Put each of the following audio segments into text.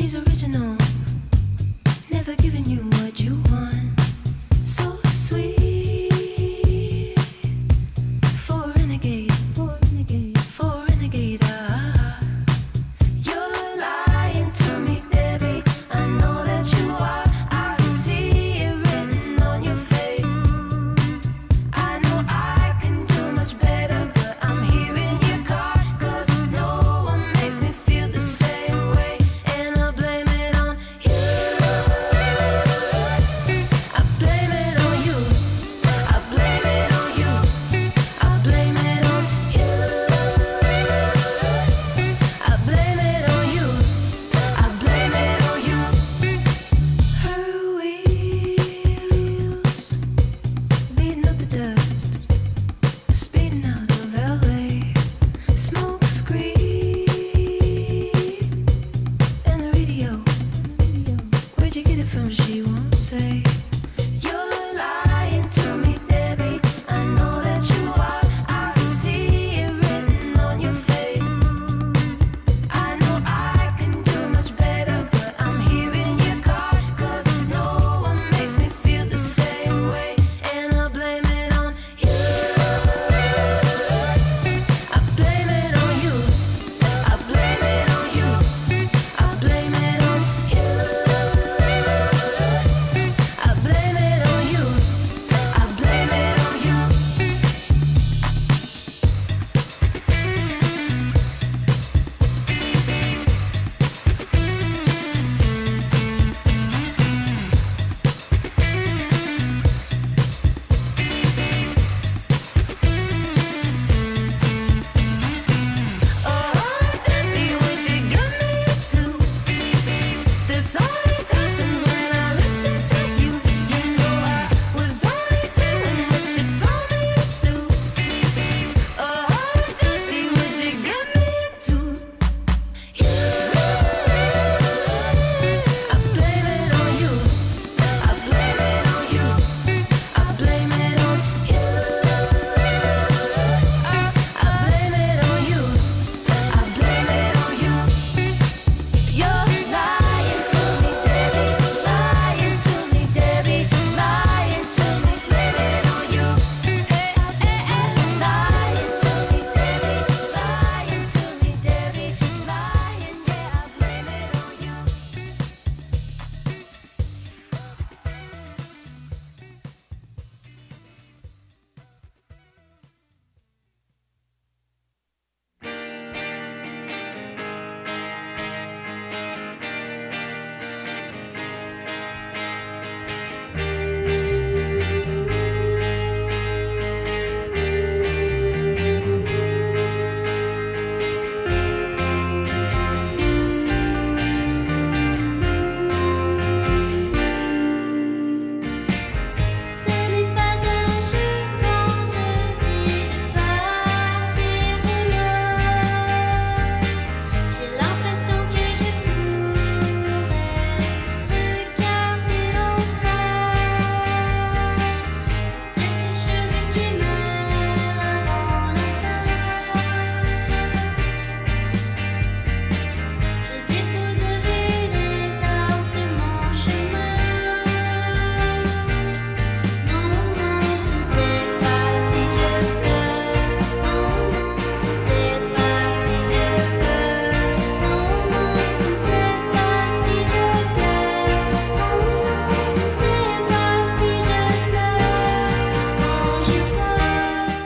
She's original, never giving you what you want. So sweet for a renegade, for a renegade, for a renegade. You're lying to me, Debbie. I know that you are. I can see it written on your face. I know I can do much better, but I'm here in your car, 'cause no one makes me feel the same way. And I blame it on you. I blame it on you. I blame it on you. I blame it on you. I blame it on you. I blame it on you. Her wheels beating up the dust, speeding out of LA. Smoke screen and the radio. Where'd you get it from? She won't say. You're lying to me, Debbie. I know that you are. I can see it written on your face. I know I can do much better, but I'm here in your car, 'cause no one makes me feel the same way. And I blame it on you. I blame it on you. I blame it on you. I blame it on you. I blame it on you. I blame it on you. Oh, Debbie, what you got me into? This always happens when I listen to you. You know I was only doing what you told me to do. Oh, Debbie, what you got me into? You. I blame it on you. I blame it on you. I blame it on you. I blame it on you. I blame it on you. You're lying to me, Debbie. Lying to me, Debbie. Lying to me. Blame it on you. Hey, hey, hey. Lying to me, Debbie. Lying to me, Debbie. Lying, yeah, I blame it on you. Ce n'est pas un jeu quand je dis de partir loin. J'ai l'impression que je pourrais regarder en face toutes ces choses qui meurent avant la fin. Je déposerai des arbres sur mon chemin. Non, non, tu ne sais pas si je pleure. Non, non, tu ne sais pas si je pleure. Non, non, tu ne sais pas si je pleure. Non, non, tu ne sais pas si je pleure quand je pleure.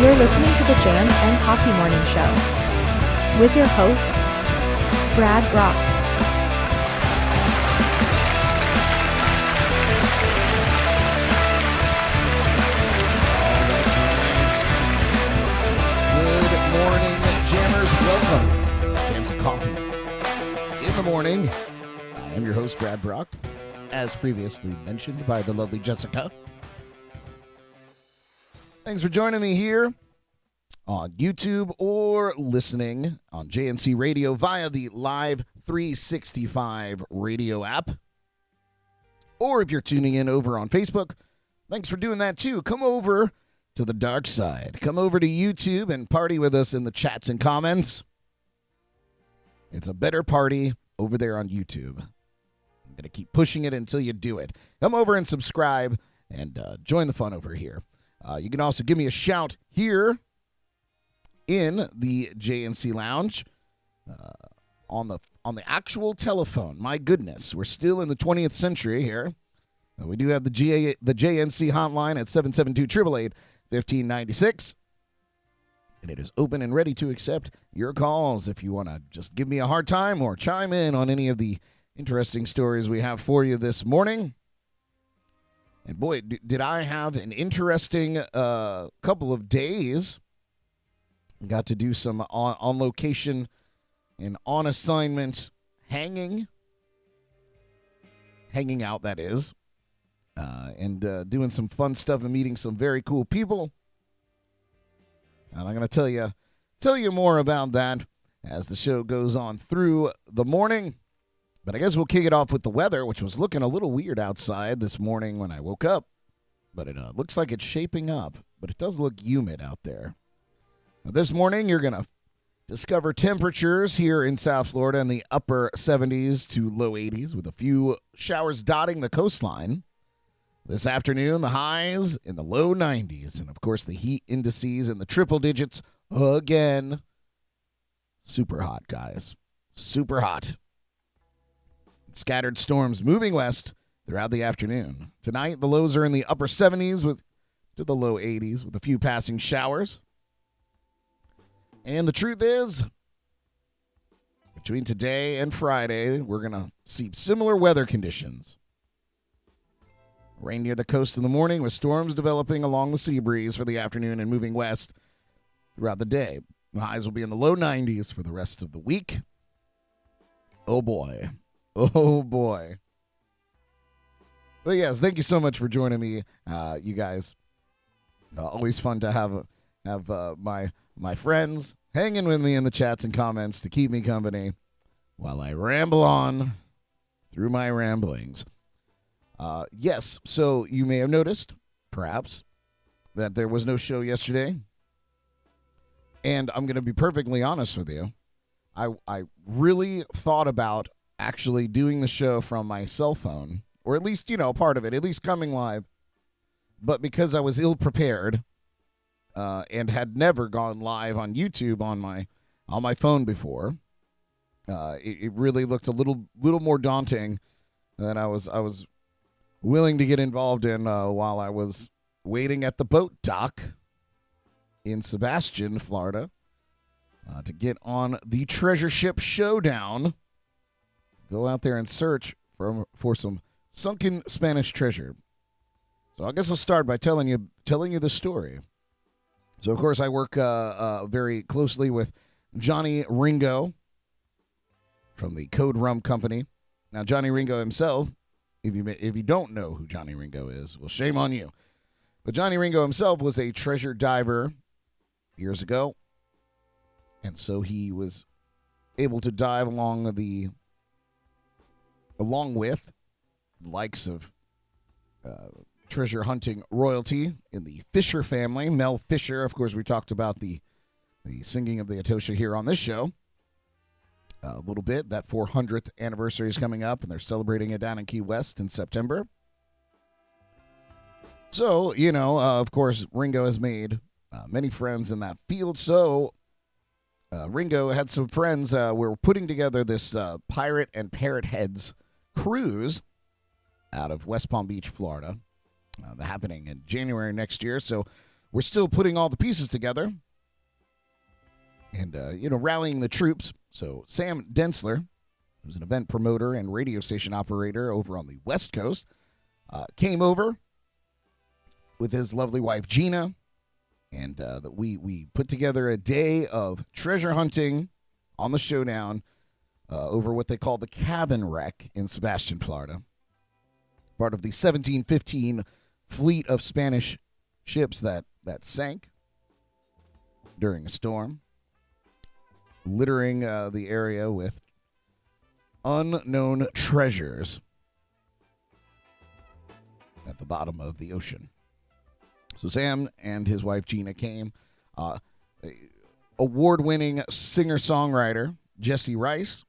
You're listening to the Jams and Coffee Morning Show with your host, Brad Brock. Good morning, Jammers. Welcome. Jams and Coffee in the morning. I am your host, Brad Brock, as previously mentioned by the lovely Jessica. Thanks for joining me here on YouTube or listening on JNC Radio via the Live365 Radio App. Or if you're tuning in over on Facebook, thanks for doing that too. Come over to the dark side. Come over to YouTube and party with us in the chats and comments. It's a better party over there on YouTube. I'm going to keep pushing it until you do it. Come over and subscribe and join the fun over here. You can also give me a shout here in the JNC Lounge on the actual telephone. My goodness, we're still in the 20th century here. We do have the JNC hotline at 772-888-1596. And it is open and ready to accept your calls if you want to just give me a hard time or chime in on any of the interesting stories we have for you this morning. And boy, did I have an interesting couple of days. Got to do some on location and on assignment hanging out, that is, and doing some fun stuff and meeting some very cool people. And I'm going to tell you more about that as the show goes on through the morning. But I guess we'll kick it off with the weather, which was looking a little weird outside this morning when I woke up. But it looks like it's shaping up, but it does look humid out there. Now, this morning, you're going to discover temperatures here in South Florida in the upper 70s to low 80s with a few showers dotting the coastline. This afternoon, the highs in the low 90s. And, of course, the heat indices in the triple digits again. Super hot, guys. Super hot. Scattered storms moving west throughout the afternoon. Tonight, the lows are in the upper 70s to the low 80s with a few passing showers. And the truth is, between today and Friday, we're going to see similar weather conditions. Rain near the coast in the morning with storms developing along the sea breeze for the afternoon and moving west throughout the day. The highs will be in the low 90s for the rest of the week. Oh, boy. Oh, boy. But yes, thank you so much for joining me, you guys. Always fun to have my friends hanging with me in the chats and comments to keep me company while I ramble on through my ramblings. Yes, so you may have noticed, perhaps, that there was no show yesterday. And I'm going to be perfectly honest with you. I really thought about actually doing the show from my cell phone, or at least, part of it, at least coming live. But because I was ill-prepared and had never gone live on YouTube on my phone before, it really looked a little more daunting than I was willing to get involved in while I was waiting at the boat dock in Sebastian, Florida, to get on the Treasure Ship Showdown. Go out there and search for some sunken Spanish treasure. So I guess I'll start by telling you the story. So, of course, I work very closely with Johnny Ringo from the Code Rum Company. Now, Johnny Ringo himself, if you don't know who Johnny Ringo is, well, shame on you. But Johnny Ringo himself was a treasure diver years ago, and so he was able to dive along with the likes of treasure hunting royalty in the Fisher family. Mel Fisher, of course, we talked about the singing of the Atosha here on this show a little bit. That 400th anniversary is coming up, and they're celebrating it down in Key West in September. So, of course, Ringo has made many friends in that field. So Ringo had some friends. We're putting together this Pirate and Parrot Heads cruise out of West Palm Beach, Florida. Happening in January next year. So we're still putting all the pieces together and, rallying the troops. So Sam Densler, who's an event promoter and radio station operator over on the West Coast, came over with his lovely wife, Gina, and we put together a day of treasure hunting on the Showdown over what they call the Cabin Wreck in Sebastian, Florida. Part of the 1715 fleet of Spanish ships that sank during a storm, littering the area with unknown treasures. at the bottom of the ocean. So Sam and his wife Gina came. Award-winning singer-songwriter Jesse Rice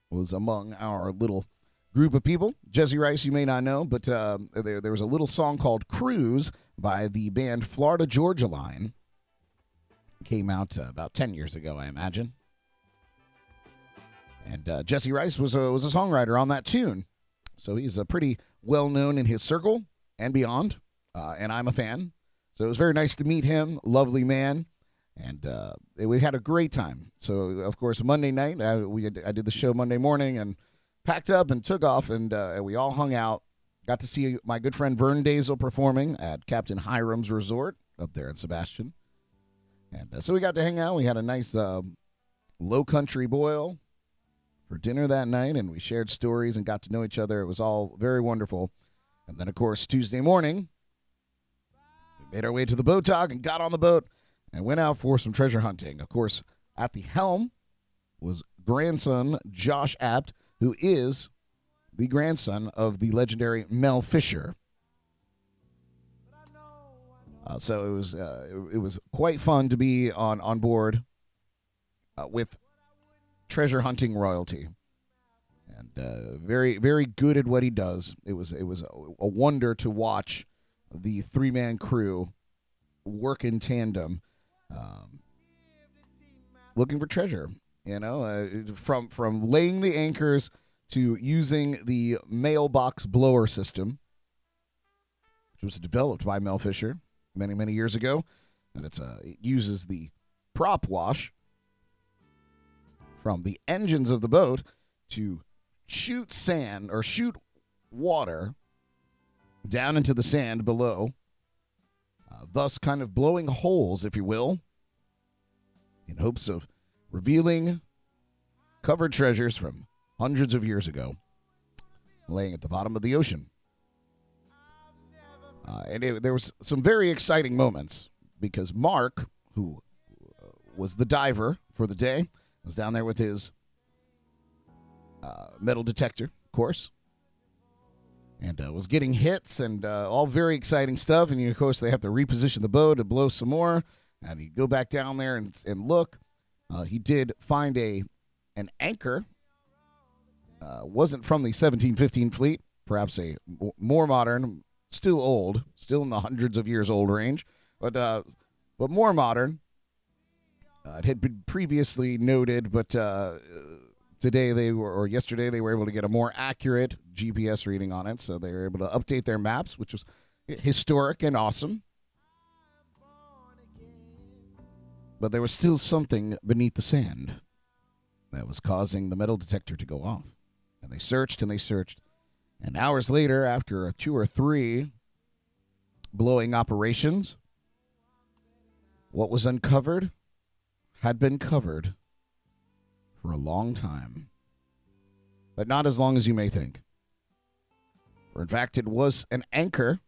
was among our little group of people. Jesse Rice, you may not know, but there was a little song called Cruise by the band Florida Georgia Line. Came out about 10 years ago, I imagine. And Jesse Rice was a songwriter on that tune. So he's pretty well-known in his circle and beyond, and I'm a fan. So it was very nice to meet him, lovely man, and we had a great time. So, of course, Monday night, I did the show Monday morning and packed up and took off, and we all hung out. Got to see my good friend Vern Dazel performing at Captain Hiram's Resort up there in Sebastian. And so we got to hang out. We had a nice low country boil for dinner that night, and we shared stories and got to know each other. It was all very wonderful. And then, of course, Tuesday morning, we made our way to the boat dock and got on the boat and went out for some treasure hunting. Of course, at the helm was grandson Josh Apt, who is the grandson of the legendary Mel Fisher. So it was quite fun to be on board with treasure hunting royalty, and very, very good at what he does. It was a wonder to watch the three-man crew work in tandem, looking for treasure. From laying the anchors to using the mailbox blower system, which was developed by Mel Fisher many, many years ago, and it uses the prop wash from the engines of the boat to shoot sand or shoot water down into the sand below, thus kind of blowing holes, if you will, in hopes of revealing covered treasures from hundreds of years ago, laying at the bottom of the ocean. There was some very exciting moments because Mark, who was the diver for the day, was down there with his metal detector, of course, and was getting hits and all very exciting stuff. And, of course, they have to reposition the boat to blow some more, and you go back down there and look. He did find an anchor. Wasn't from the 1715 fleet, perhaps a more modern, still old, still in the hundreds of years old range, but more modern. It had been previously noted, but yesterday they were able to get a more accurate GPS reading on it, so they were able to update their maps, which was historic and awesome. But there was still something beneath the sand that was causing the metal detector to go off. And they searched and they searched. And hours later, after 2 or 3 blowing operations, what was uncovered had been covered for a long time. But not as long as you may think. For in fact, it was an anchor,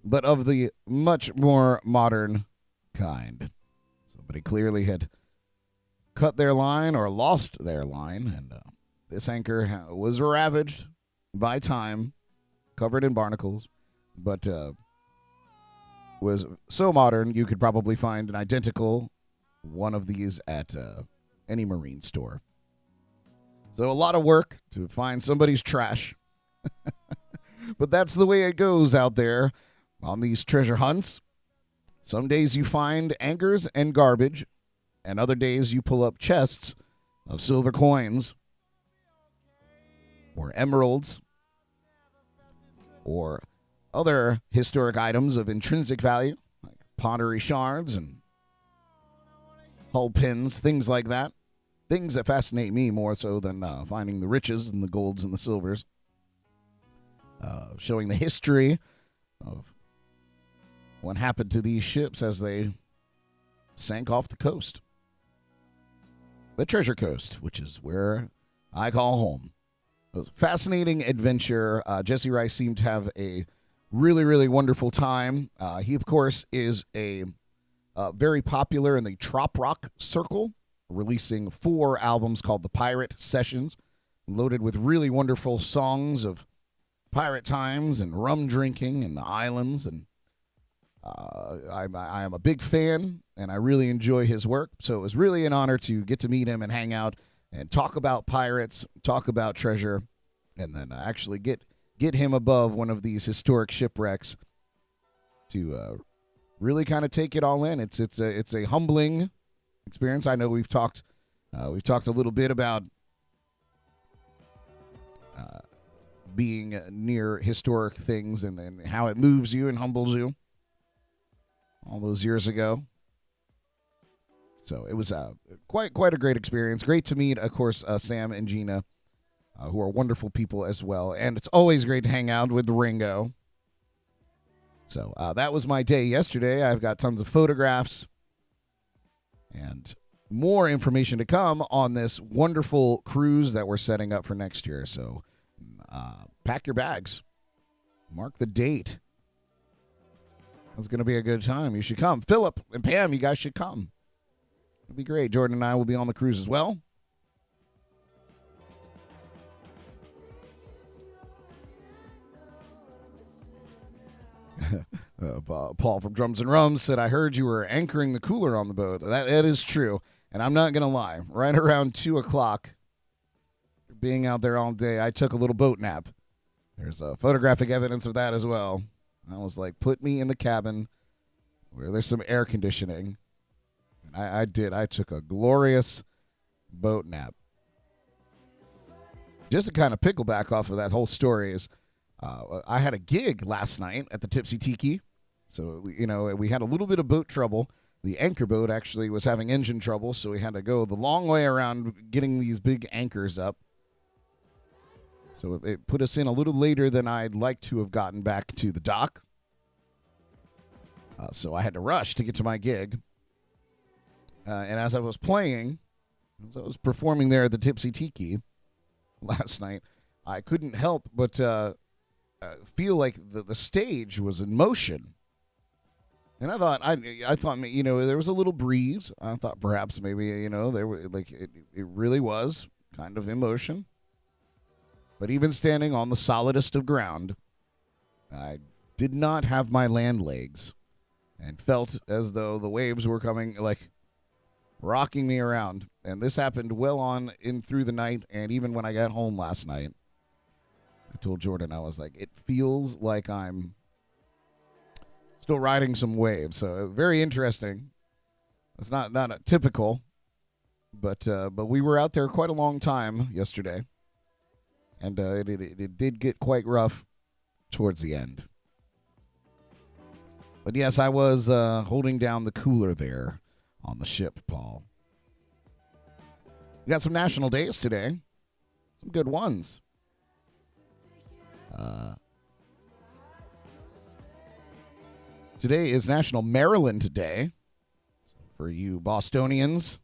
but of the much more modern kind. Somebody clearly had cut their line or lost their line, and this anchor was ravaged by time, covered in barnacles, but was so modern you could probably find an identical one of these at any marine store. So a lot of work to find somebody's trash. But that's the way it goes out there on these treasure hunts. Some days you find anchors and garbage, and other days you pull up chests of silver coins or emeralds or other historic items of intrinsic value, like pottery shards and hull pins, things like that. Things that fascinate me more so than finding the riches and the golds and the silvers. Showing the history of what happened to these ships as they sank off the coast. The Treasure Coast, which is where I call home. It was a fascinating adventure. Jesse Rice seemed to have a really, really wonderful time. He, of course, is a very popular in the trop rock circle, releasing 4 albums called The Pirate Sessions, loaded with really wonderful songs of pirate times and rum drinking in the islands, and I am a big fan, and I really enjoy his work. So it was really an honor to get to meet him and hang out and talk about pirates, talk about treasure, and then actually get him above one of these historic shipwrecks to really kind of take it all in. It's a humbling experience. I know we've talked a little bit about being near historic things and how it moves you and humbles you all those years ago. So it was quite a great experience. Great to meet, of course, Sam and Gina, who are wonderful people as well. And it's always great to hang out with Ringo. So that was my day yesterday. I've got tons of photographs and more information to come on this wonderful cruise that we're setting up for next year. So pack your bags. Mark the date. It's going to be a good time. You should come. Philip and Pam, you guys should come. It'll be great. Jordan and I will be on the cruise as well. Paul from Drums and Rums said, I heard you were anchoring the cooler on the boat. That is true. And I'm not going to lie. Right around 2 o'clock, being out there all day, I took a little boat nap. There's photographic evidence of that as well. I was like, put me in the cabin where there's some air conditioning. And I did. I took a glorious boat nap. Just to kind of pickle back off of that whole story is I had a gig last night at the Tipsy Tiki. So, you know, we had a little bit of boat trouble. The anchor boat actually was having engine trouble, so we had to go the long way around getting these big anchors up. So it put us in a little later than I'd like to have gotten back to the dock. So I had to rush to get to my gig. And as I was playing, as I was performing there at the Tipsy Tiki last night, I couldn't help but feel like the stage was in motion. And I thought, you know, there was a little breeze. I thought perhaps maybe, you know, there were like it really was kind of in motion. But even standing on the solidest of ground, I did not have my land legs and felt as though the waves were coming, like, rocking me around. And this happened well on in through the night, and even when I got home last night, I told Jordan, I was like, it feels like I'm still riding some waves. So very interesting. It's not a typical, but we were out there quite a long time yesterday. And it did get quite rough towards the end. But yes, I was holding down the cooler there on the ship, Paul. We got some national days today. Some good ones. Today is National Maryland Day. For you Bostonians.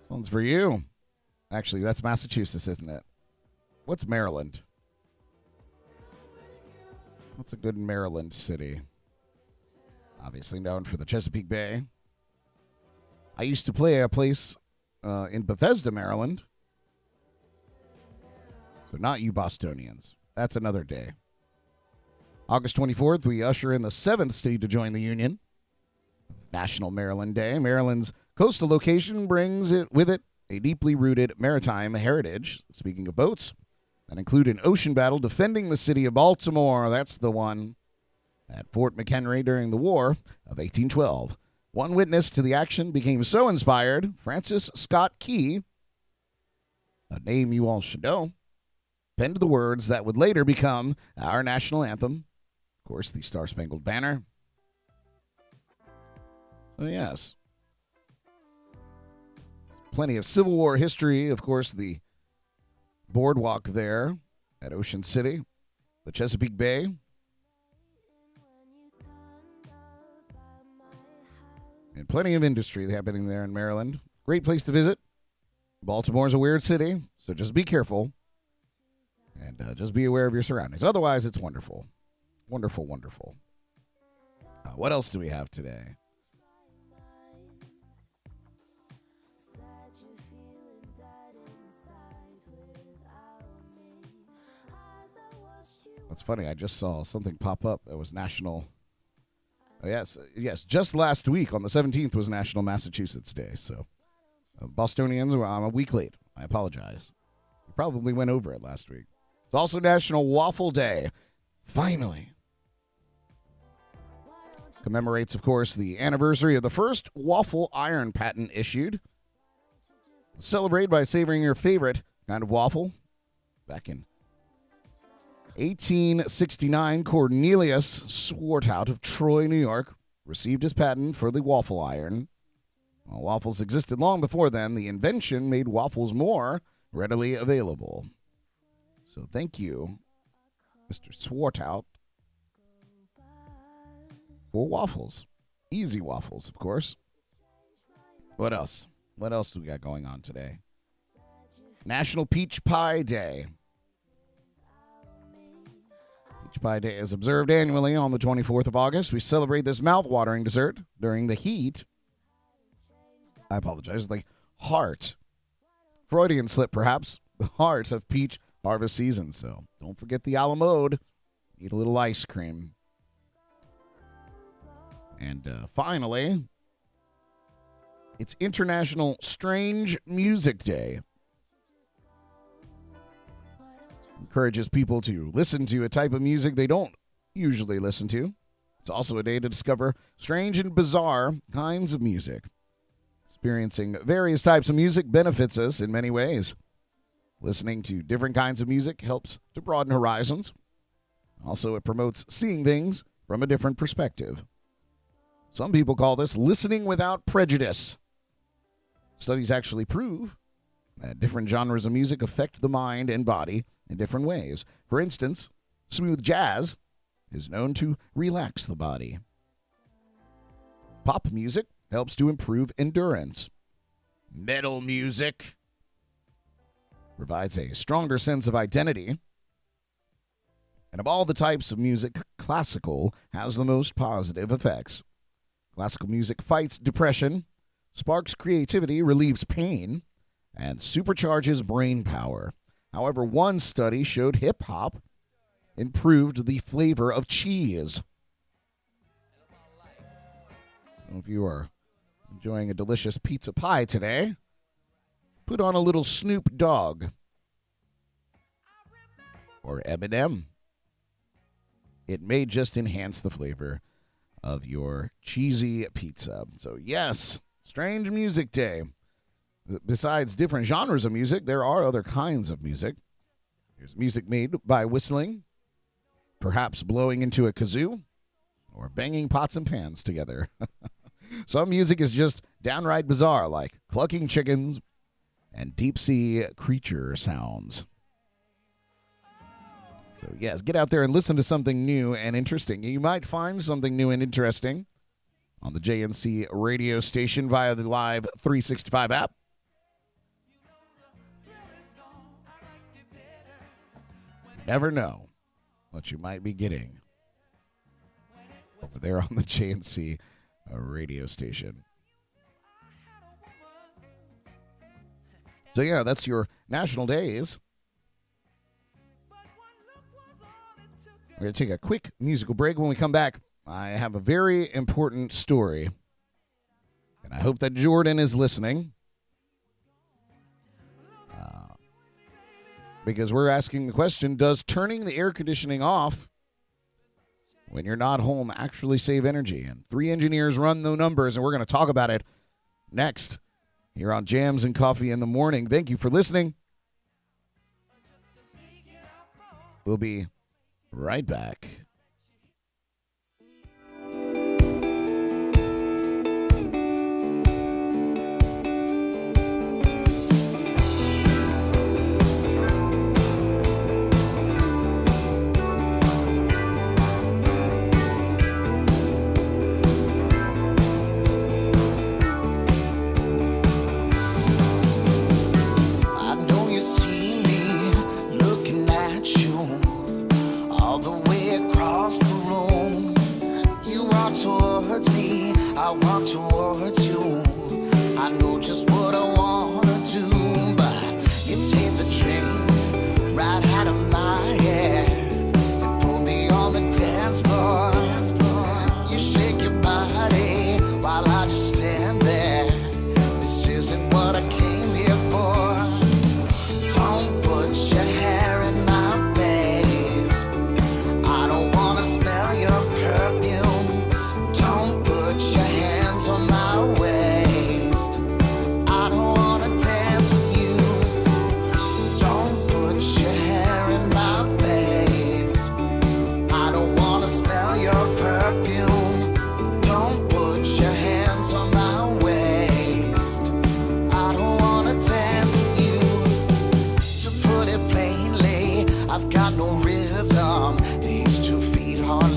This one's for you. Actually, that's Massachusetts, isn't it? What's Maryland? What's a good Maryland city? Obviously known for the Chesapeake Bay. I used to play a place in Bethesda, Maryland. So not you Bostonians. That's another day. August 24th, we usher in the 7th state to join the Union. National Maryland Day. Maryland's coastal location brings it with it a deeply rooted maritime heritage. Speaking of boats, that include an ocean battle defending the city of Baltimore. That's the one at Fort McHenry during the War of 1812. One witness to the action became so inspired, Francis Scott Key, a name you all should know, penned the words that would later become our national anthem. Of course, the Star-Spangled Banner. Oh, yes. Plenty of Civil War history. Of course, the boardwalk there at Ocean City, the Chesapeake Bay. And plenty of industry happening there in Maryland. Great place to visit. Baltimore's a weird city, so just be careful. And just be aware of your surroundings. Otherwise, it's wonderful. Wonderful, wonderful. What else do we have today? That's funny. I just saw something pop up. It was National. Yes. Just last week on the 17th was National Massachusetts Day. So, Bostonians, I'm a week late. I apologize. You probably went over it last week. It's also National Waffle Day. Finally. Commemorates, of course, the anniversary of the first waffle iron patent issued. Celebrate by savoring your favorite kind of waffle. Back in 1869, Cornelius Swartout of Troy, New York, received his patent for the waffle iron. While waffles existed long before then, the invention made waffles more readily available. So thank you, Mr. Swartout, for waffles. Easy waffles, of course. What else? What else do we got going on today? National Peach Pie Day. Peach Pie Day is observed annually on the 24th of August. We celebrate this mouth-watering dessert during the heat. I apologize. The heart. Freudian slip, perhaps. The heart of peach harvest season. So don't forget the a la mode. Eat a little ice cream. And finally, it's International Strange Music Day. Encourages people to listen to a type of music they don't usually listen to. It's also a day to discover strange and bizarre kinds of music. Experiencing various types of music benefits us in many ways. Listening to different kinds of music helps to broaden horizons. Also, it promotes seeing things from a different perspective. Some people call this listening without prejudice. Studies actually prove that different genres of music affect the mind and body in different ways. For instance, smooth jazz is known to relax the body. Pop music helps to improve endurance. Metal music provides a stronger sense of identity. And of all the types of music, classical has the most positive effects. Classical music fights depression, sparks creativity, relieves pain, and supercharges brain power. However, one study showed hip-hop improved the flavor of cheese. So if you are enjoying a delicious pizza pie today, put on a little Snoop Dogg or Eminem. It may just enhance the flavor of your cheesy pizza. So yes, Strange Music Day. Besides different genres of music, there are other kinds of music. There's music made by whistling, perhaps blowing into a kazoo, or banging pots and pans together. Some music is just downright bizarre, like clucking chickens and deep-sea creature sounds. So yes, get out there and listen to something new and interesting. You might find something new and interesting on the JNC radio station via the Live365 app. Never know what you might be getting over there on the JNC radio station. So yeah, that's your national days. We're going to take a quick musical break. When we come back, I have a very important story. And I hope that Jordan is listening. Because we're asking the question, does turning the air conditioning off when you're not home actually save energy? And 3 engineers run the numbers, and we're going to talk about it next here on Jams and Coffee in the Morning. Thank you for listening. We'll be right back. I walk towards you. I know just what I wanna do, but you take the train right out of my head and pull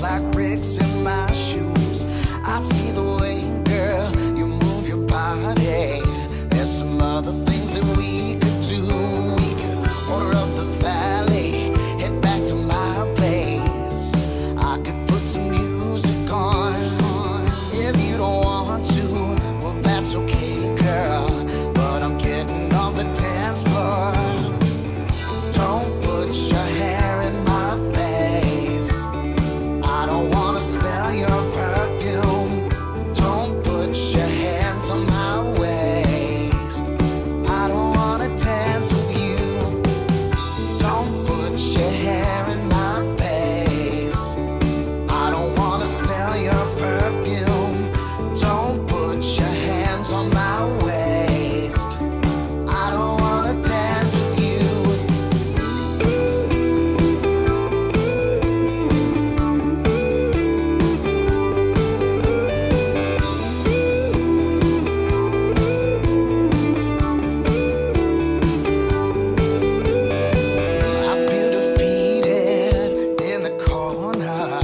like bricks in my shoes. I see the way, girl, you move your body. There's some other things that we could do. We could order up the valley, head back to my place. I could put some music on. If you don't want to, well, that's okay, girl. But I'm getting on the dance floor. Don't put your hair in my face. I don't wanna smell your perfume. Don't put your hands on my waist. I don't wanna dance with you. Don't put your hair in my face. I don't wanna smell your perfume. Don't put your hands on my waist. I don't wanna dance with you. I feel defeated in the corner,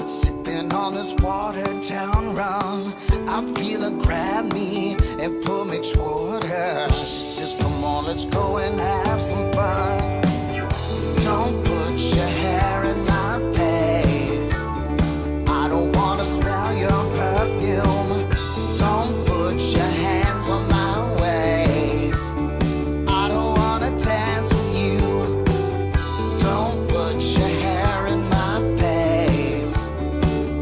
sipping on this watered down rum. I feel her grab me and pull me toward her. She says, come on, let's go and have some fun. Don't put your hair in my face. I don't wanna smell your perfume. Don't put your hands on my waist. I don't wanna dance with you. Don't put your hair in my face.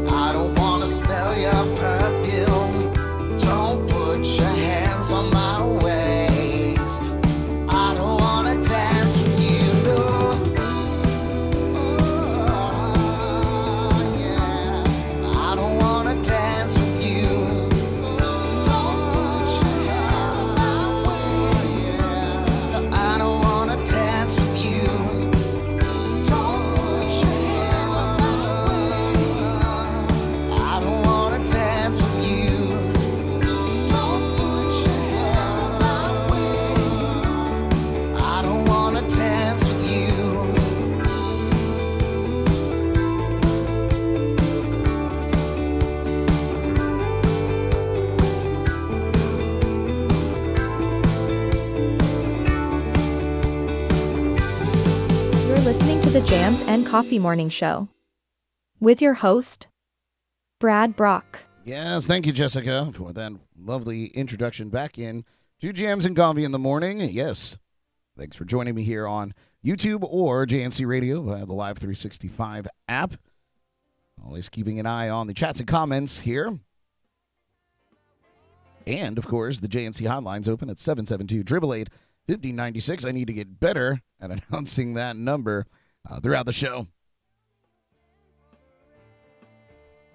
I don't wanna smell your perfume. Don't put your hands on my waist. I don't wanna dance with you. Oh, yeah. I don't wanna dance with you. Don't put your hands on my waist. I don't wanna dance with you. Don't put your hands on my waist. I don't wanna dance with you. Don't put your hands on my waist. I don't wanna dance with you. You're listening to the Jams and Coffee Morning Show with your host, Brad Brock. Yes, thank you, Jessica, for that lovely introduction back in to Jams and Coffee in the morning. Yes, thanks for joining me here on YouTube or JNC Radio via the Live365 app. Always keeping an eye on the chats and comments here. And, of course, the JNC hotline's open at 772-888-5096. I need to get better at announcing that number throughout the show.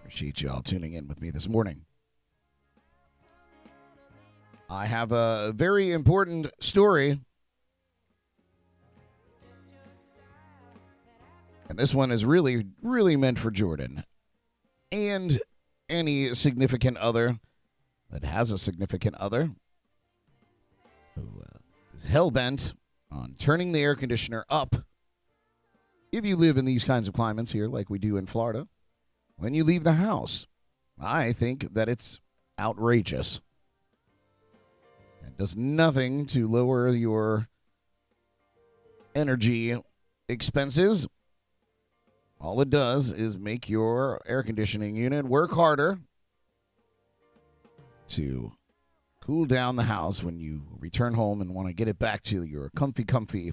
Appreciate you all tuning in with me this morning. I have a very important story. And this one is really, really meant for Jordan and any significant other that has a significant other who is hell-bent on turning the air conditioner up. If you live in these kinds of climates here, like we do in Florida, when you leave the house, I think that it's outrageous. It does nothing to lower your energy expenses. All it does is make your air conditioning unit work harder to cool down the house when you return home and want to get it back to your comfy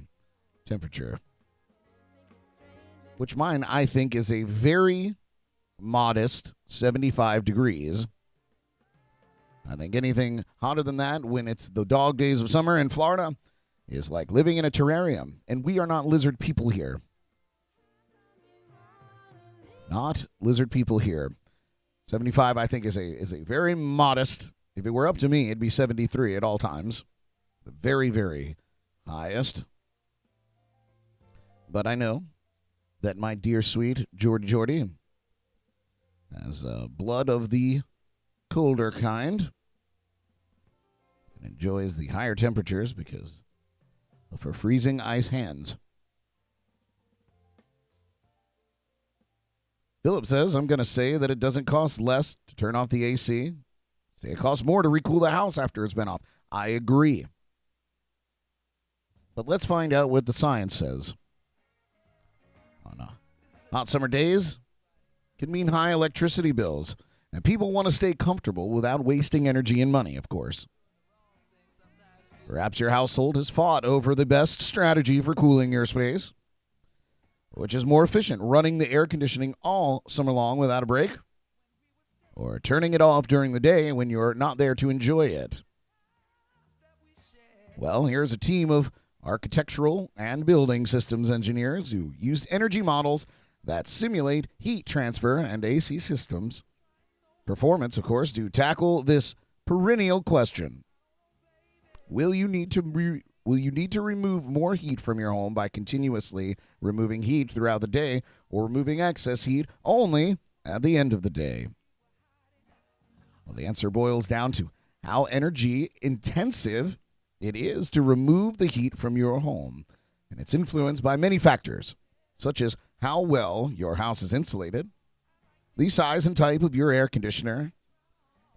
temperature. Which mine, I think, is a very modest 75 degrees. I think anything hotter than that when it's the dog days of summer in Florida is like living in a terrarium. And we are not lizard people here. Not lizard people here. 75, I think, is a very modest. If it were up to me, it'd be 73 at all times. The very, very highest. But I know that my dear, sweet Geordie has blood of the colder kind and enjoys the higher temperatures because of her freezing ice hands. Philip says, I'm going to say that it doesn't cost less to turn off the AC. Say it costs more to recool the house after it's been off. I agree. But let's find out what the science says. On hot summer days can mean high electricity bills, and people want to stay comfortable without wasting energy and money, of course. Perhaps your household has fought over the best strategy for cooling your space. Which is more efficient, running the air conditioning all summer long without a break, or turning it off during the day when you're not there to enjoy it? Well, here's a team of architectural and building systems engineers who used energy models that simulate heat transfer and AC systems performance, of course, to tackle this perennial question. Will you need to remove more heat from your home by continuously removing heat throughout the day, or removing excess heat only at the end of the day? Well, the answer boils down to how energy intensive it is to remove the heat from your home, and it's influenced by many factors, such as how well your house is insulated, the size and type of your air conditioner,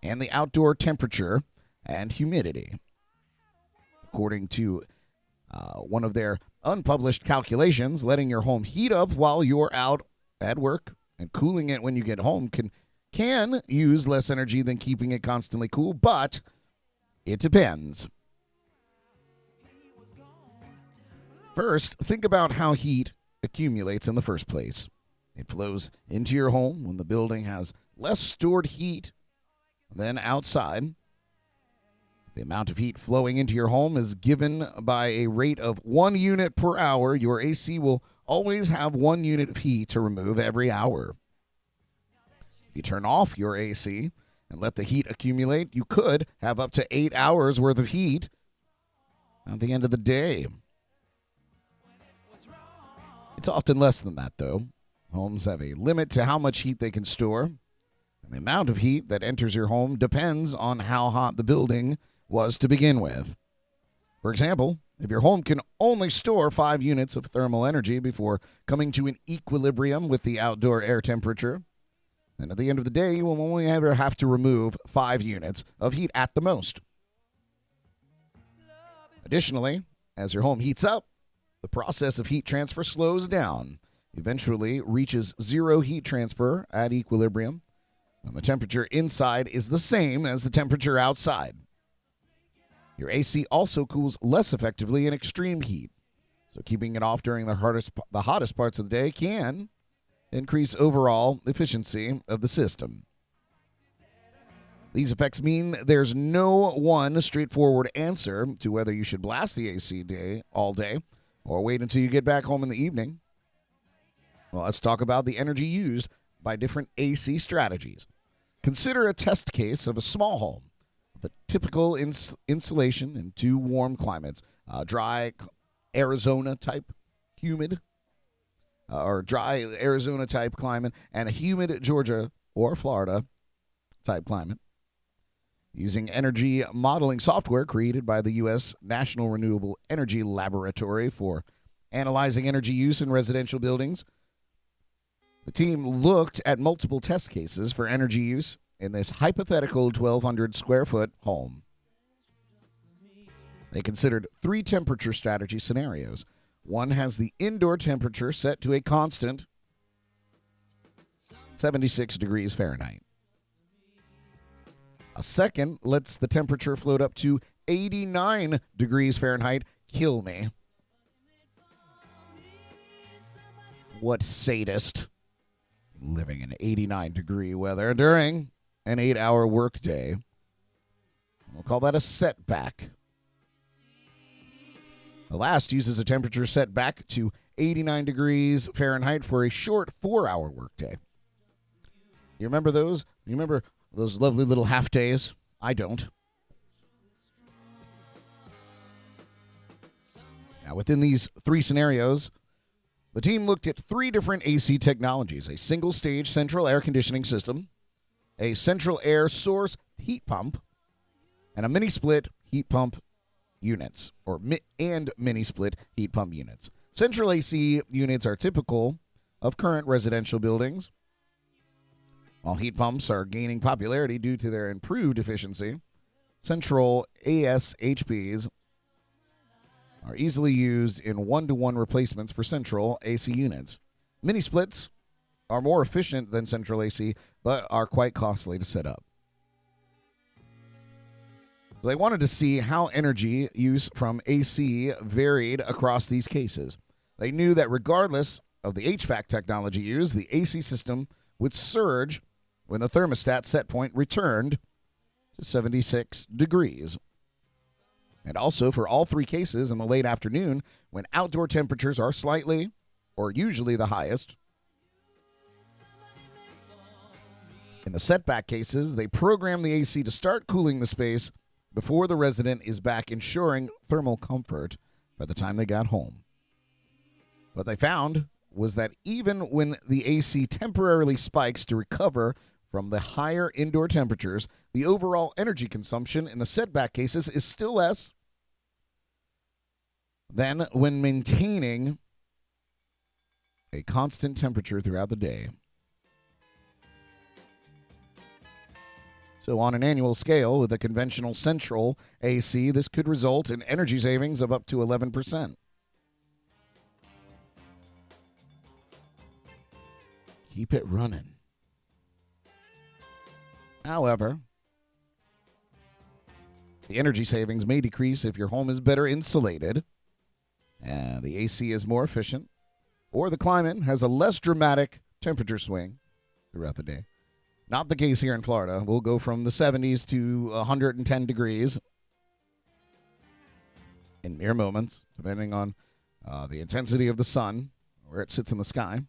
and the outdoor temperature and humidity. According to one of their unpublished calculations, letting your home heat up while you're out at work and cooling it when you get home can use less energy than keeping it constantly cool, but it depends. First, think about how heat accumulates in the first place. It flows into your home when the building has less stored heat than outside. The amount of heat flowing into your home is given by a rate of 1 unit per hour. Your AC will always have 1 unit of heat to remove every hour. If you turn off your AC and let the heat accumulate, you could have up to 8 hours worth of heat at the end of the day. It's often less than that, though. Homes have a limit to how much heat they can store, and the amount of heat that enters your home depends on how hot the building was to begin with. For example, if your home can only store 5 units of thermal energy before coming to an equilibrium with the outdoor air temperature, then at the end of the day, you will only ever have to remove 5 units of heat at the most. Additionally, as your home heats up, the process of heat transfer slows down, eventually reaches zero heat transfer at equilibrium, and the temperature inside is the same as the temperature outside. Your AC also cools less effectively in extreme heat, so keeping it off during the hottest parts of the day can increase overall efficiency of the system. These effects mean there's no one straightforward answer to whether you should blast the AC all day or wait until you get back home in the evening. Well, let's talk about the energy used by different AC strategies. Consider a test case of a small home. The typical insulation in 2 warm climates, dry Arizona type humid, or dry Arizona type climate, and a humid Georgia or Florida type climate. Using energy modeling software created by the U.S. National Renewable Energy Laboratory for analyzing energy use in residential buildings, the team looked at multiple test cases for energy use in this hypothetical 1,200 square foot home. They considered 3 temperature strategy scenarios. One has the indoor temperature set to a constant 76 degrees Fahrenheit. A second lets the temperature float up to 89 degrees Fahrenheit. Kill me. What sadist living in 89 degree weather during an 8-hour workday. We'll call that a setback. The last uses a temperature set back to 89 degrees Fahrenheit for a short 4-hour workday. You remember those? You remember those lovely little half days? I don't. Now, within these 3 scenarios, the team looked at 3 different AC technologies: a single-stage central air conditioning system, a central air source heat pump, and a mini-split heat pump units, and mini-split heat pump units. Central AC units are typical of current residential buildings, While heat pumps are gaining popularity due to their improved efficiency, central ASHPs are easily used in one-to-one replacements for central AC units. Mini splits are more efficient than central AC, but are quite costly to set up. So they wanted to see how energy use from AC varied across these cases. They knew that regardless of the HVAC technology used, the AC system would surge when the thermostat set point returned to 76 degrees. And also for all three cases in the late afternoon, when outdoor temperatures are slightly or usually the highest. In the setback cases, they program the AC to start cooling the space before the resident is back, ensuring thermal comfort by the time they got home. What they found was that even when the AC temporarily spikes to recover from the higher indoor temperatures, the overall energy consumption in the setback cases is still less than when maintaining a constant temperature throughout the day. So on an annual scale, with a conventional central AC, this could result in energy savings of up to 11%. Keep it running. However, the energy savings may decrease if your home is better insulated, and the AC is more efficient, or the climate has a less dramatic temperature swing throughout the day. Not the case here in Florida. We'll go from the 70s to 110 degrees in mere moments, depending on the intensity of the sun, where it sits in the sky.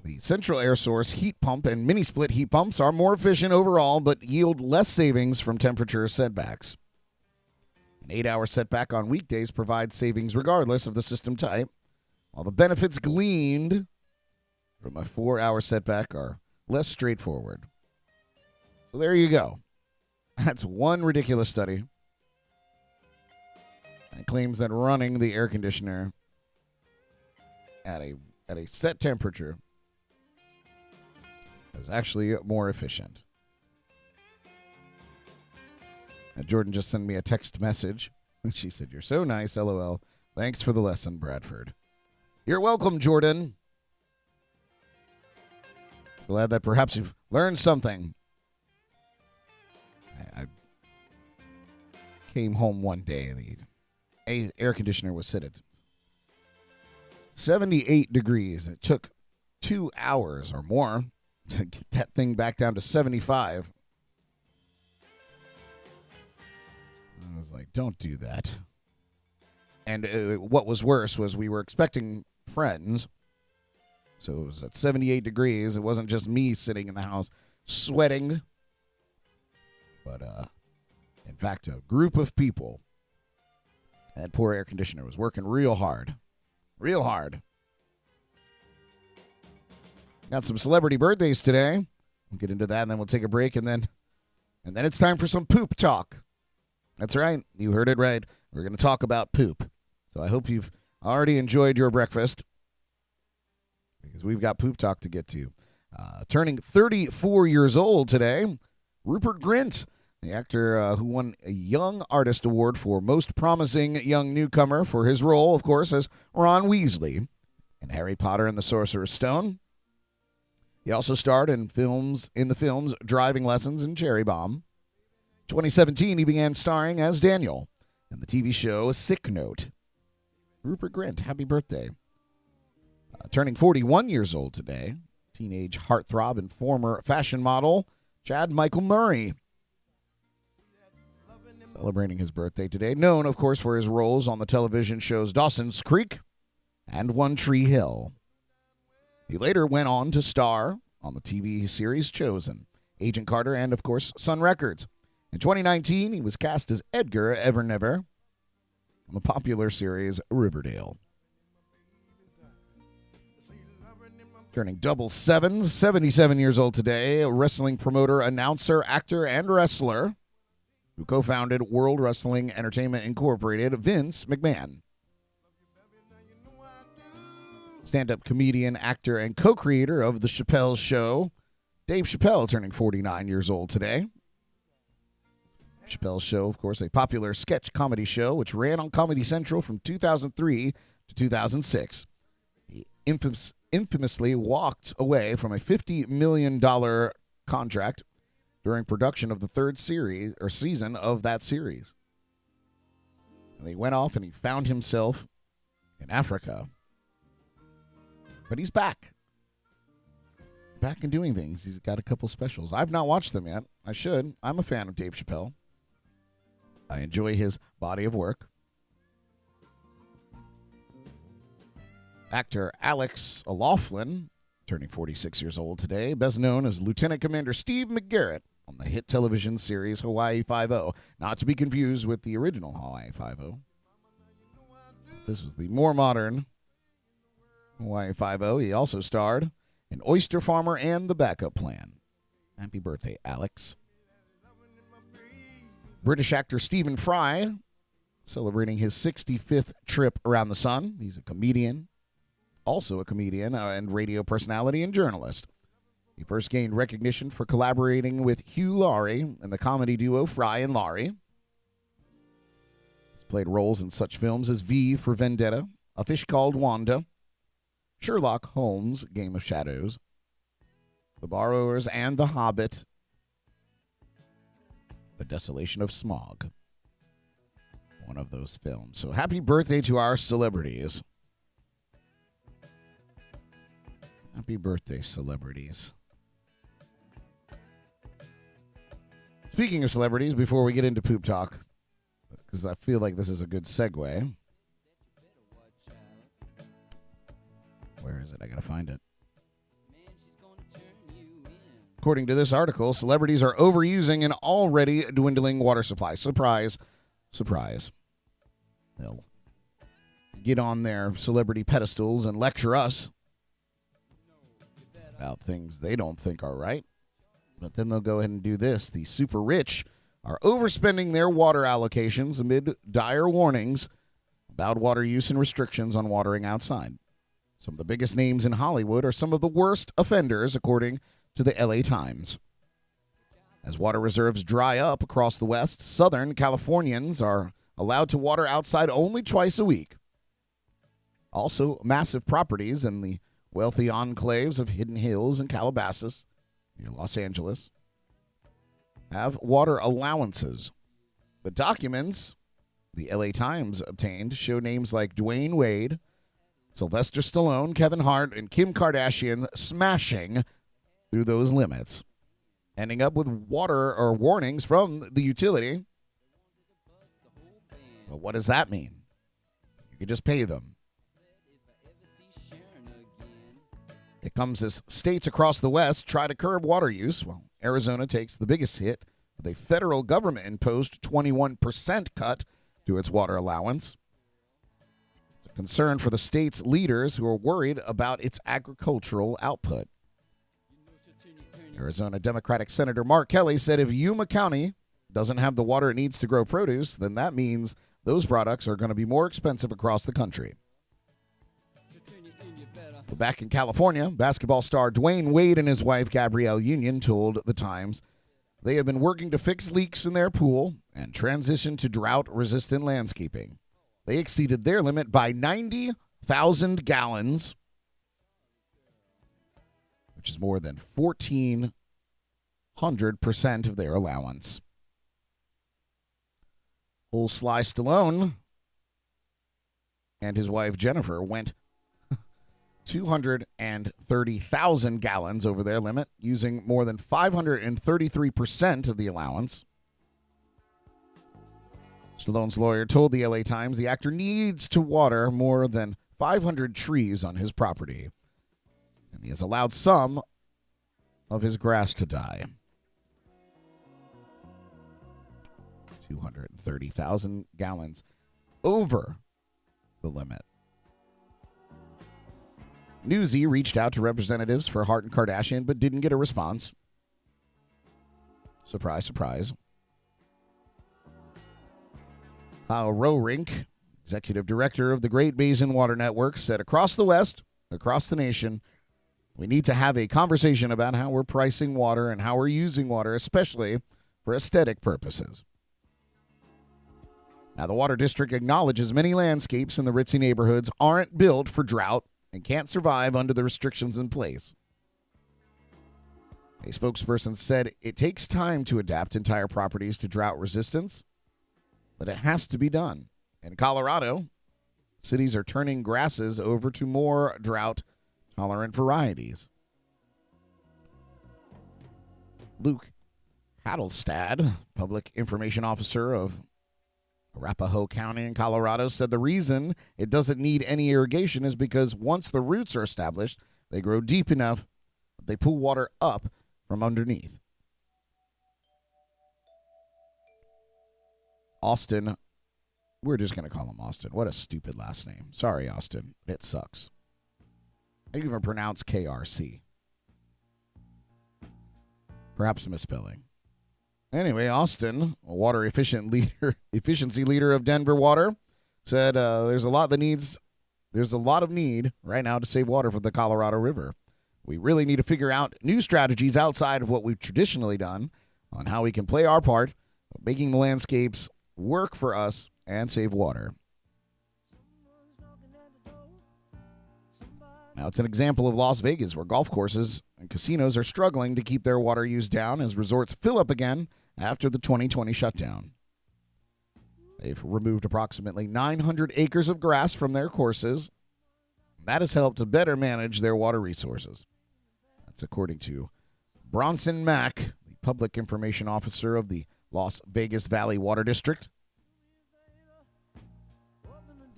The central air source heat pump and mini split heat pumps are more efficient overall, but yield less savings from temperature setbacks. An 8-hour setback on weekdays provides savings regardless of the system type, while the benefits gleaned from a 4-hour setback are less straightforward. So there you go. That's one ridiculous study. It claims that running the air conditioner at a set temperature is actually more efficient. And Jordan just sent me a text message. She said, "You're so nice, LOL. Thanks for the lesson, Bradford." You're welcome, Jordan. Glad that perhaps you've learned something. I came home one day and the air conditioner was set at 78 degrees. It took 2 hours or more to get that thing back down to 75. I was like, don't do that. And what was worse was we were expecting friends. So it was at 78 degrees. It wasn't just me sitting in the house sweating. But, in fact, a group of people. That poor air conditioner was working real hard. Real hard. Got some celebrity birthdays today. We'll get into that, and then we'll take a break, and then it's time for some poop talk. That's right. You heard it right. We're going to talk about poop. So I hope you've already enjoyed your breakfast, because we've got poop talk to get to. Turning 34 years old today, Rupert Grint, the actor who won a Young Artist Award for Most Promising Young Newcomer for his role, of course, as Ron Weasley in Harry Potter and the Sorcerer's Stone. He also starred in the films Driving Lessons and Cherry Bomb. 2017, he began starring as Daniel in the TV show Sick Note. Rupert Grint, happy birthday. Turning 41 years old today, teenage heartthrob and former fashion model Chad Michael Murray. Celebrating his birthday today, known, of course, for his roles on the television shows Dawson's Creek and One Tree Hill. He later went on to star on the TV series Chosen, Agent Carter, and, of course, Sun Records. In 2019, he was cast as Edgar Evernever on the popular series Riverdale. Turning double sevens, 77 years old today, a wrestling promoter, announcer, actor, and wrestler who co-founded World Wrestling Entertainment Incorporated, Vince McMahon. stand-up comedian, actor, and co-creator of The Chappelle Show. Dave Chappelle turning 49 years old today. Chappelle's Show, of course, a popular sketch comedy show which ran on Comedy Central from 2003 to 2006. He infamously walked away from a $50 million contract during production of the third season of that series. And he went off and he found himself in Africa. But he's back. Back and doing things. He's got a couple specials. I've not watched them yet. I should. I'm a fan of Dave Chappelle. I enjoy his body of work. Actor Alex O'Loughlin, turning 46 years old today, best known as Lieutenant Commander Steve McGarrett on the hit television series Hawaii Five-0, not to be confused with the original Hawaii Five-0. This was the more modern Hawaii Five-0. He also starred in Oyster Farmer and The Backup Plan. Happy birthday, Alex. British actor Stephen Fry, celebrating his 65th trip around the sun. He's a comedian, also a comedian and radio personality and journalist. He first gained recognition for collaborating with Hugh Laurie in the comedy duo Fry and Laurie. He's played roles in such films as V for Vendetta, A Fish Called Wanda, Sherlock Holmes, Game of Shadows, The Borrowers, and The Hobbit, The Desolation of Smog. One of those films. So happy birthday to our celebrities. Happy birthday, celebrities. Speaking of celebrities, before we get into Poop Talk, because I feel like this is a good segue. Where is it? I gotta find it. According to this article, celebrities are overusing an already dwindling water supply. Surprise, surprise. They'll get on their celebrity pedestals and lecture us about things they don't think are right. But then they'll go ahead and do this. The super rich are overspending their water allocations amid dire warnings about water use and restrictions on watering outside. Some of the biggest names in Hollywood are some of the worst offenders, according to the LA Times. As water reserves dry up across the West, Southern Californians are allowed to water outside only twice a week. Also, massive properties in the wealthy enclaves of Hidden Hills and Calabasas, near Los Angeles, have water allowances. The documents the LA Times obtained show names like Dwayne Wade, Sylvester Stallone, Kevin Hart, and Kim Kardashian smashing through those limits, ending up with water or warnings from the utility. Well, what does that mean? You could just pay them. It comes as states across the West try to curb water use. Well, Arizona takes the biggest hit with a federal government-imposed 21% cut to its water allowance. It's a concern for the state's leaders who are worried about its agricultural output. Arizona Democratic Senator Mark Kelly said if Yuma County doesn't have the water it needs to grow produce, then that means those products are going to be more expensive across the country. But back in California, basketball star Dwayne Wade and his wife Gabrielle Union told The Times they have been working to fix leaks in their pool and transition to drought-resistant landscaping. They exceeded their limit by 90,000 gallons, which is more than 1,400% of their allowance. Old Sly Stallone and his wife Jennifer went 230,000 gallons over their limit, using more than 533% of the allowance. Stallone's lawyer told the LA Times the actor needs to water more than 500 trees on his property, and he has allowed some of his grass to die. 230,000 gallons over the limit. Newsy reached out to representatives for Hart and Kardashian, but didn't get a response. Surprise, surprise. Kyle Roerink, executive director of the Great Basin Water Network, said across the West, across the nation, we need to have a conversation about how we're pricing water and how we're using water, especially for aesthetic purposes. Now, the Water District acknowledges many landscapes in the ritzy neighborhoods aren't built for drought and can't survive under the restrictions in place. A spokesperson said it takes time to adapt entire properties to drought resistance, but it has to be done. In Colorado, cities are turning grasses over to more drought-tolerant varieties. Luke Hadelstad, public information officer of Arapahoe County in Colorado, said the reason it doesn't need any irrigation is because once the roots are established, they grow deep enough that they pull water up from underneath. Austin, we're just going to call him Austin. What a stupid last name. Sorry, Austin. It sucks. I even pronounce KRC. Perhaps a misspelling. Anyway, Austin, a water efficiency leader of Denver Water, said there's a lot of need right now to save water for the Colorado River. We really need to figure out new strategies outside of what we've traditionally done on how we can play our part of making the landscapes work for us and save water. Now, it's an example of Las Vegas, where golf courses and casinos are struggling to keep their water use down as resorts fill up again after the 2020 shutdown. They've removed approximately 900 acres of grass from their courses. That has helped to better manage their water resources. That's according to Bronson Mack, the public information officer of the Las Vegas Valley Water District.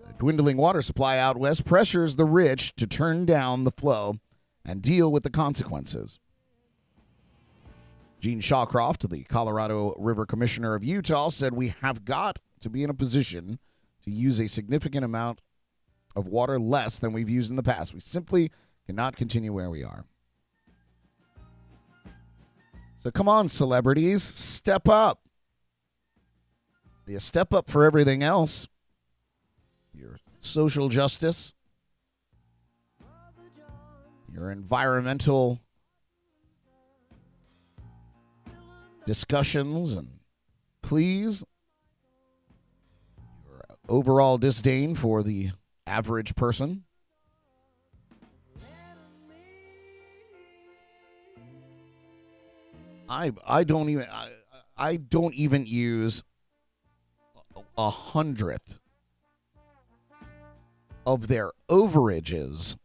The dwindling water supply out west pressures the rich to turn down the flow and deal with the consequences. Gene Shawcroft, the Colorado River Commissioner of Utah, said we have got to be in a position to use a significant amount of water less than we've used in the past. We simply cannot continue where we are. So come on, celebrities, step up. You step up for everything else. Your social justice, your environmental discussions, and please, your overall disdain for the average person. I don't even use 100th of their overages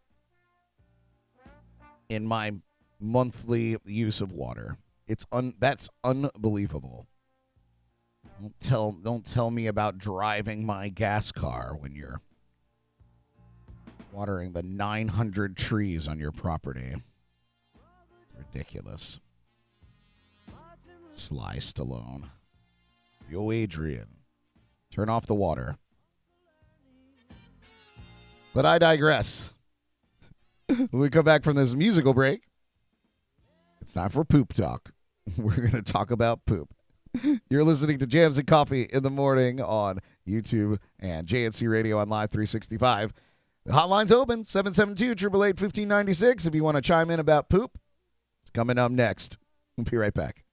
in my monthly use of water. That's unbelievable. Don't tell me about driving my gas car when you're watering the 900 trees on your property. Ridiculous. Sly Stallone. Yo, Adrian. Turn off the water. But I digress. When we come back from this musical break, it's time for poop talk. We're going to talk about poop. You're listening to Jams and Coffee in the Morning on YouTube and JNC Radio on Live365. The hotline's open, 772-888-1596. If you want to chime in about poop, it's coming up next. We'll be right back.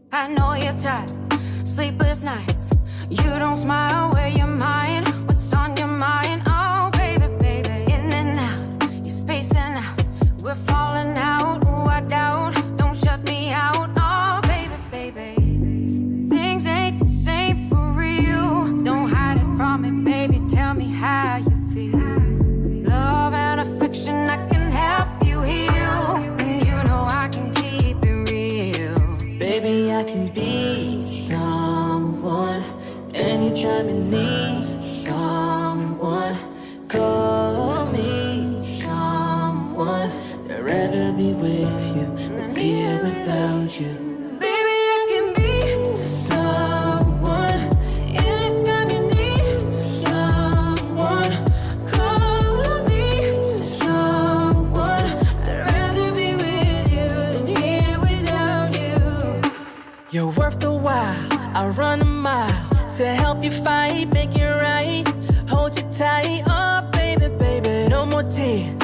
I know you're tired, sleepless nights. You don't smile where your mind. What's on your mind? Oh, baby, baby. In and out, you're spacing out. We're falling out. Ooh, I doubt. Don't shut me out. Oh, baby, baby. Things ain't the same for real. Don't hide it from me, baby. Tell me how you feel. Love and affection, I can help you heal. And you know I can keep it real. Baby, I can be someone anytime you need someone. Call me someone. I'd rather be with you than be here without you. Baby, I can be Someone anytime you need someone. Call me Someone I run a mile to help you fight, make it right. Hold you tight, oh baby, baby, no more tears.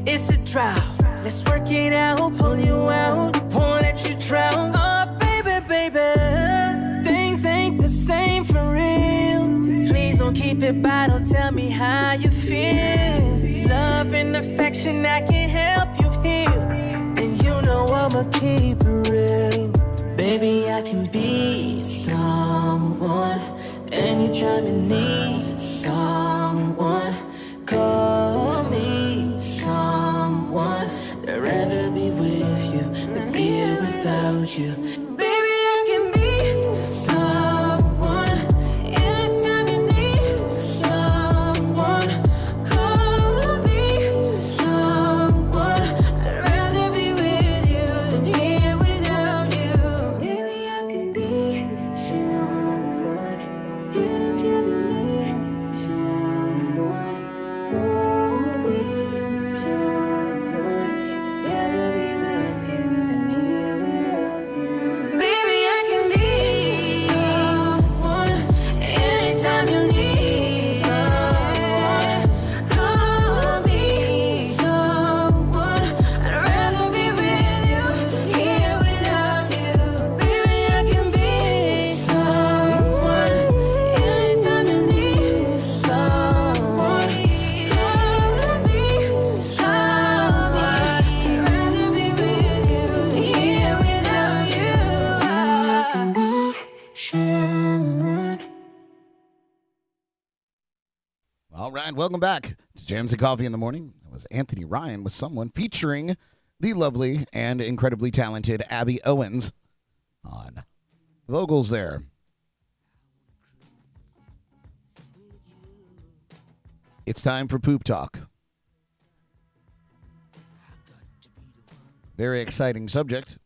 It's a drought. Let's work it out, pull you out, won't let you drown. Oh baby, baby, things ain't the same for real. Please don't keep it bottled, tell me how you feel. Love and affection, I can help you heal. And you know I'ma keep it real. Baby, I can be someone anytime you need someone. Call me someone. I'd rather be with you than be here without you. Baby, I can be someone anytime you need someone. Call me someone. I'd rather be with you than here without you. Baby, I can be someone anytime you need someone. Call me someone. Rather be with you than here without you. Baby, I can be someone anytime you need someone. Call me someone. I'd rather be with you than here without you. Baby, I can be someone anytime you need someone. Call me someone. I'd rather be with you than here without you. I can be someone. All right, welcome back to Jams and Coffee in the Morning. That was Anthony Ryan with Someone, featuring the lovely and incredibly talented Abby Owens on vocals there. It's time for Poop Talk. Very exciting subject.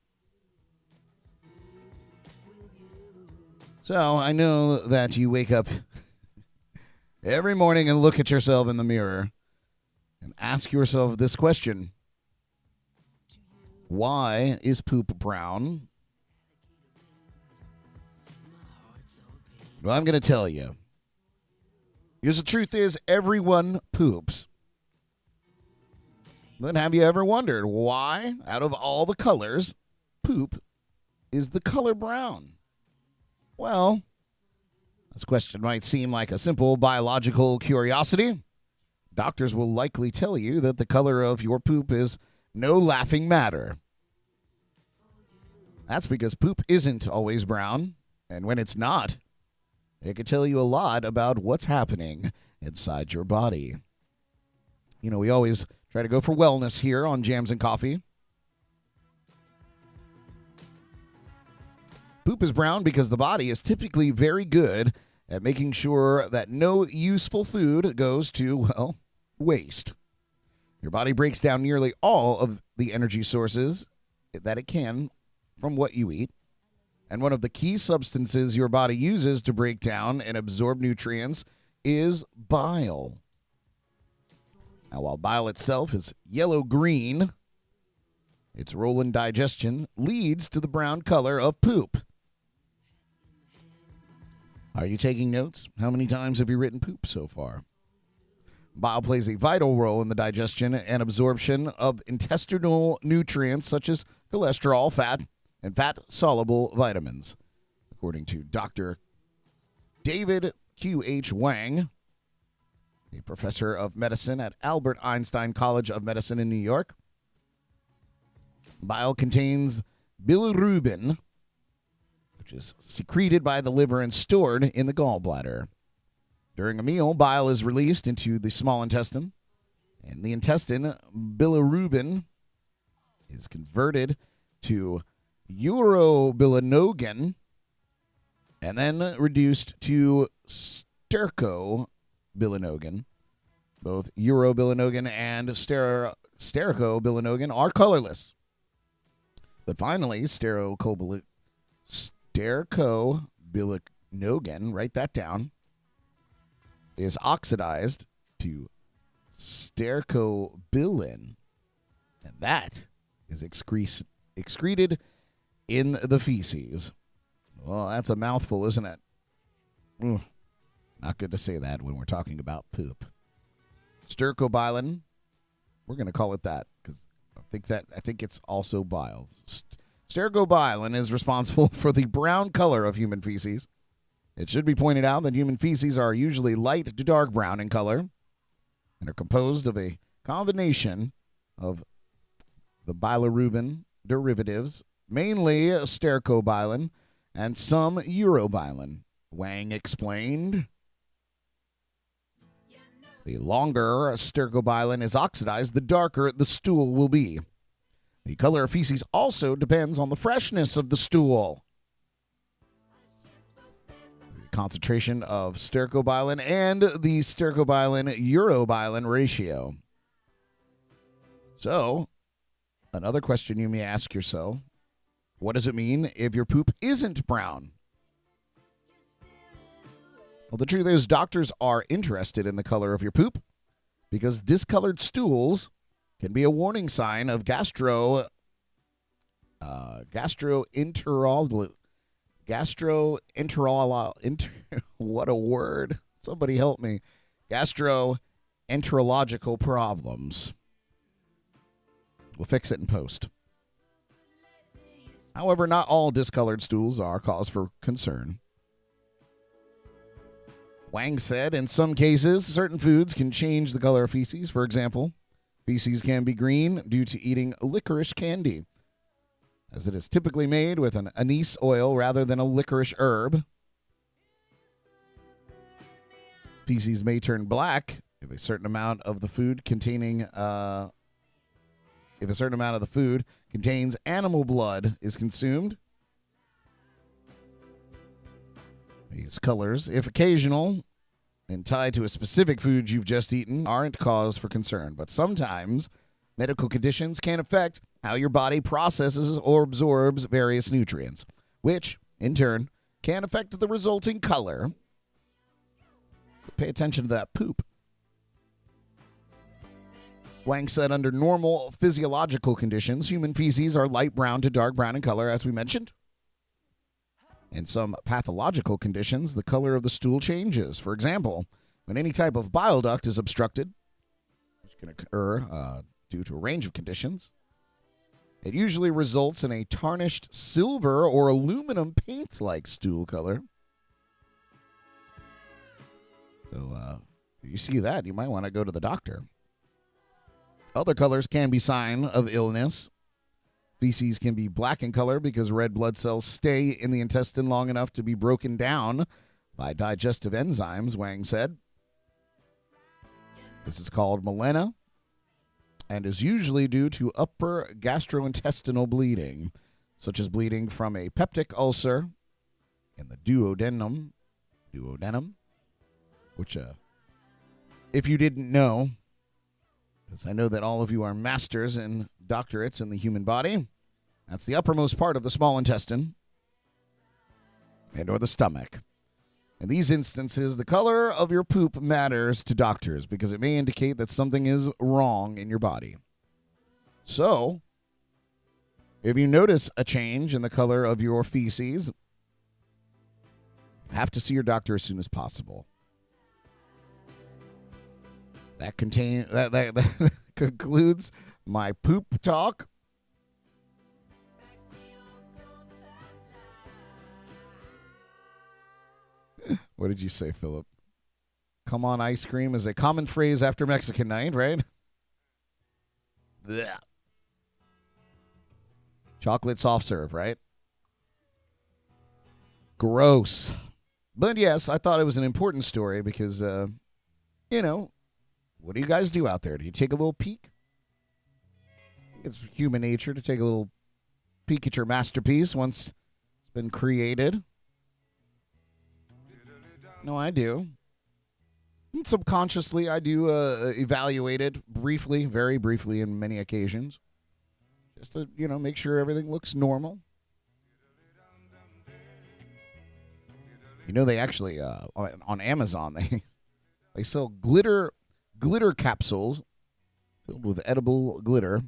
So I know that you wake up every morning and look at yourself in the mirror and ask yourself this question. Why is poop brown? Well, I'm going to tell you. Because the truth is, everyone poops. But have you ever wondered why, out of all the colors, poop is the color brown? Well, this question might seem like a simple biological curiosity. Doctors will likely tell you that the color of your poop is no laughing matter. That's because poop isn't always brown, and when it's not, it can tell you a lot about what's happening inside your body. You know, we always try to go for wellness here on Jams and Coffee. Poop is brown because the body is typically very good at making sure that no useful food goes to, well, waste. Your body breaks down nearly all of the energy sources that it can from what you eat. And one of the key substances your body uses to break down and absorb nutrients is bile. Now, while bile itself is yellow-green, its role in digestion leads to the brown color of poop. Are you taking notes? How many times have you written poop so far? Bile plays a vital role in the digestion and absorption of intestinal nutrients such as cholesterol, fat, and fat-soluble vitamins. According to Dr. David Q.H. Wang, a professor of medicine at Albert Einstein College of Medicine in New York, bile contains bilirubin, which is secreted by the liver and stored in the gallbladder. During a meal, bile is released into the small intestine. In the intestine, bilirubin is converted to urobilinogen and then reduced to stercobilinogen. Both urobilinogen and stercobilinogen are colorless. But finally, stercobilinogen, write that down, is oxidized to stercobilin, and that is excreted in the feces. Well, that's a mouthful, isn't it? Ooh, not good to say that when we're talking about poop. Stercobilin, we're going to call it that because I think it's also bile. Stercobilin is responsible for the brown color of human feces. It should be pointed out that human feces are usually light to dark brown in color and are composed of a combination of the bilirubin derivatives, mainly stercobilin, and some urobilin. Wang explained. The longer stercobilin is oxidized, the darker the stool will be. The color of feces also depends on the freshness of the stool. The concentration of stercobilin and the stercobilin-urobilin ratio. So, another question you may ask yourself, what does it mean if your poop isn't brown? Well, the truth is doctors are interested in the color of your poop because discolored stools can be a warning sign of what a word. Somebody help me. Gastroenterological problems. We'll fix it in post. However, not all discolored stools are cause for concern. Wang said in some cases, certain foods can change the color of feces. For example, feces can be green due to eating licorice candy, as it is typically made with an anise oil rather than a licorice herb. Feces may turn black if a certain amount of the food contains animal blood is consumed. These colors, if occasional and tied to a specific food you've just eaten, aren't cause for concern. But sometimes medical conditions can affect how your body processes or absorbs various nutrients, which, in turn, can affect the resulting color. So pay attention to that poop. Wang said under normal physiological conditions, human feces are light brown to dark brown in color, as we mentioned. In some pathological conditions, the color of the stool changes. For example, when any type of bile duct is obstructed, which can occur due to a range of conditions, it usually results in a tarnished silver or aluminum paint-like stool color. So, if you see that, you might want to go to the doctor. Other colors can be sign of illness. Feces can be black in color because red blood cells stay in the intestine long enough to be broken down by digestive enzymes, Wang said. This is called melena and is usually due to upper gastrointestinal bleeding, such as bleeding from a peptic ulcer in the duodenum, which, if you didn't know, because I know that all of you are masters and doctorates in the human body. That's the uppermost part of the small intestine and or the stomach. In these instances, the color of your poop matters to doctors because it may indicate that something is wrong in your body. So, if you notice a change in the color of your feces, you have to see your doctor as soon as possible. That concludes my poop talk. What did you say, Philip? Come on, ice cream is a common phrase after Mexican night, right? Blech. Chocolate soft serve, right? Gross. But yes, I thought it was an important story because, what do you guys do out there? Do you take a little peek? It's human nature to take a little peek at your masterpiece once it's been created. No, I do. And subconsciously, I do evaluate it briefly, very briefly in many occasions. Just to, make sure everything looks normal. They actually, on Amazon, they sell glitter capsules filled with edible glitter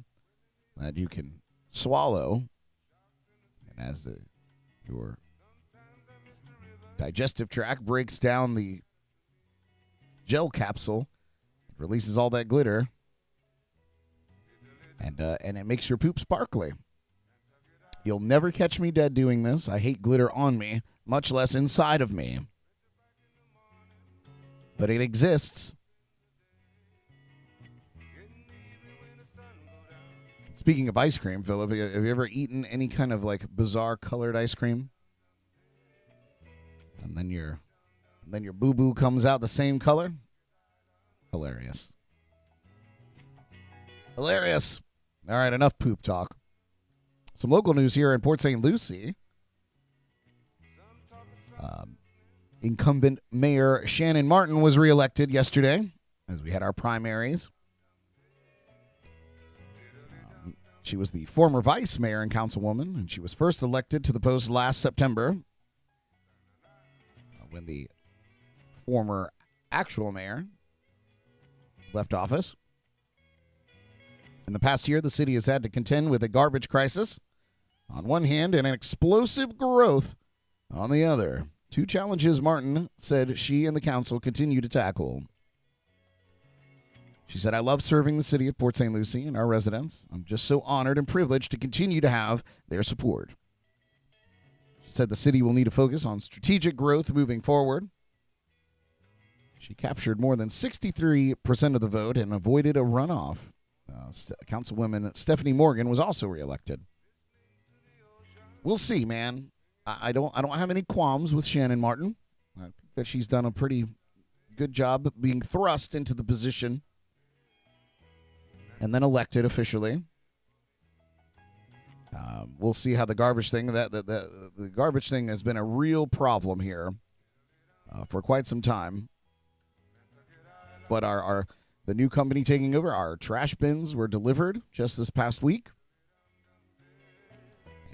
that you can swallow, and as your digestive tract breaks down the gel capsule, releases all that glitter, and it makes your poop sparkly. You'll never catch me dead doing this. I hate glitter on me, much less inside of me. But it exists. Speaking of ice cream, Philip, have you ever eaten any kind of like bizarre colored ice cream? And then your boo-boo comes out the same color? Hilarious. Hilarious. All right, enough poop talk. Some local news here in Port St. Lucie. Incumbent Mayor Shannon Martin was reelected yesterday as we had our primaries. She was the former vice mayor and councilwoman, and she was first elected to the post last September when the former actual mayor left office. In the past year, the city has had to contend with a garbage crisis on one hand and an explosive growth on the other. Two challenges Martin said she and the council continue to tackle. She said, "I love serving the city of Port St. Lucie and our residents. I'm just so honored and privileged to continue to have their support." She said the city will need to focus on strategic growth moving forward. She captured more than 63% of the vote and avoided a runoff. Councilwoman Stephanie Morgan was also reelected. We'll see, man. I don't have any qualms with Shannon Martin. I think that she's done a pretty good job being thrust into the position and then elected officially. We'll see how the garbage thing, the garbage thing has been a real problem here for quite some time. But the new company taking over, our trash bins were delivered just this past week.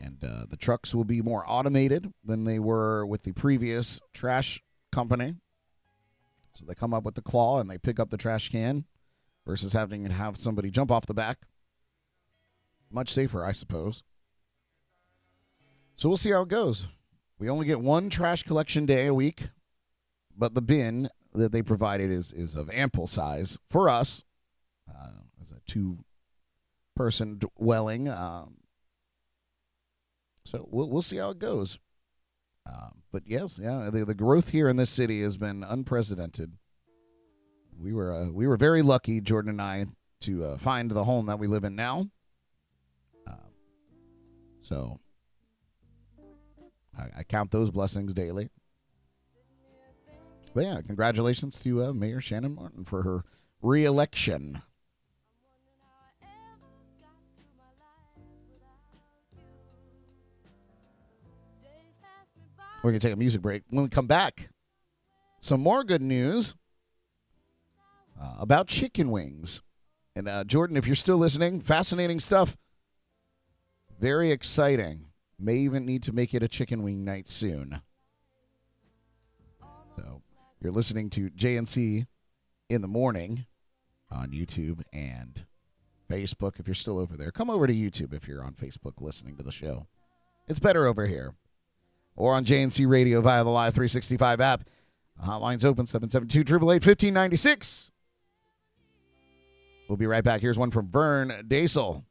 And the trucks will be more automated than they were with the previous trash company. So they come up with the claw and they pick up the trash can versus having to have somebody jump off the back. Much safer, I suppose. So we'll see how it goes. We only get one trash collection day a week, but the bin that they provided is of ample size for us as a two-person dwelling. So we'll see how it goes. But yes, the growth here in this city has been unprecedented. We were very lucky, Jordan and I, to find the home that we live in now. So I count those blessings daily. But yeah, congratulations to Mayor Shannon Martin for her re-election. We're going to take a music break. When we come back, some more good news about chicken wings. And Jordan, if you're still listening, fascinating stuff. Very exciting. May even need to make it a chicken wing night soon. So you're listening to JNC in the morning on YouTube and Facebook. If you're still over there, come over to YouTube if you're on Facebook listening to the show. It's better over here. Or on JNC Radio via the Live365 app. Hotline's open, 772-888-1596. We'll be right back. Here's one from Vern Dasel.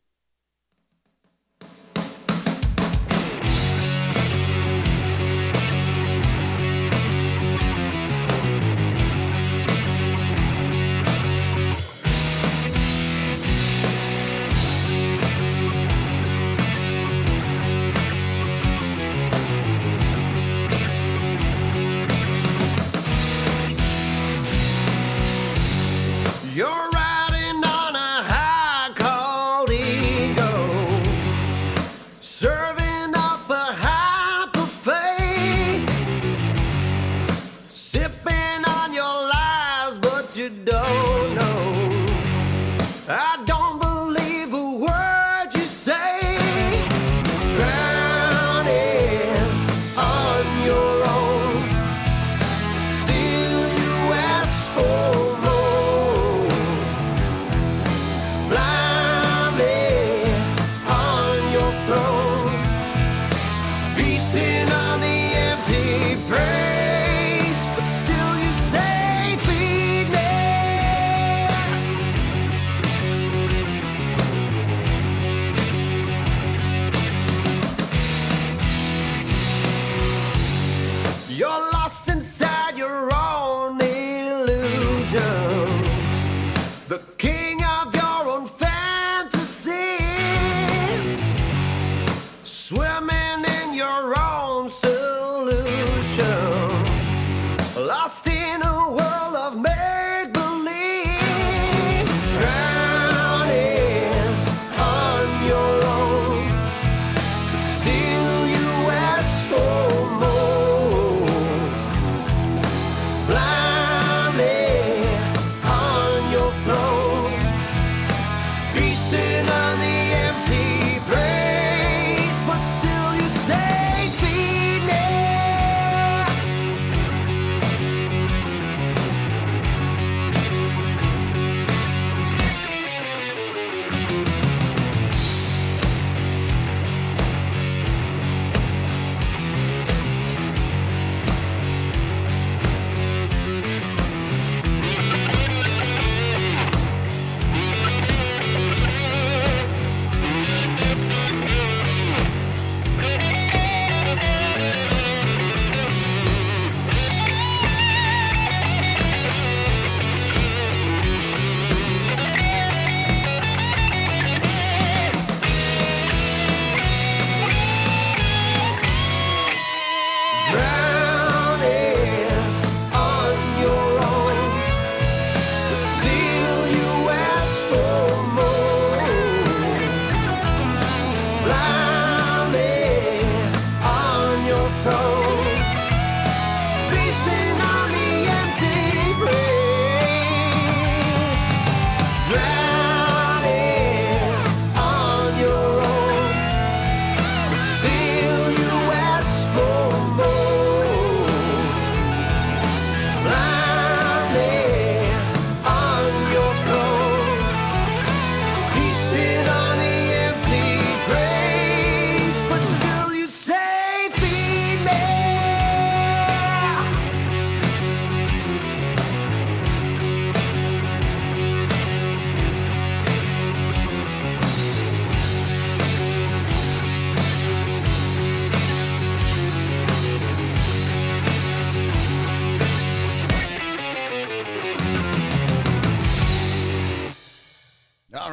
You're riding on a high called ego, serving up a high buffet, sipping on your lies, but you don't know. I don't believe a word you say, drowning on your own. Still you ask for feasting on the empty prayer.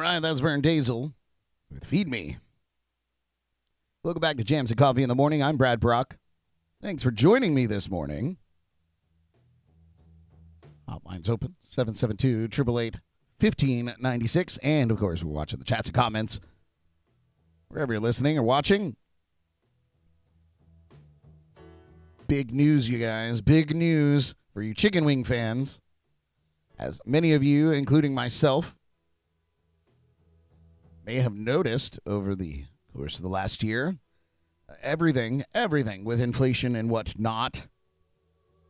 right, that's Vern Dazel with Feed Me. Welcome back to Jams and Coffee in the Morning. I'm Brad Brock. Thanks for joining me this morning. Hotline's open, 772-888-1596. And, of course, we're watching the chats and comments wherever you're listening or watching. Big news, you guys. Big news for you chicken wing fans. As many of you, including myself, may have noticed over the course of the last year, everything with inflation and whatnot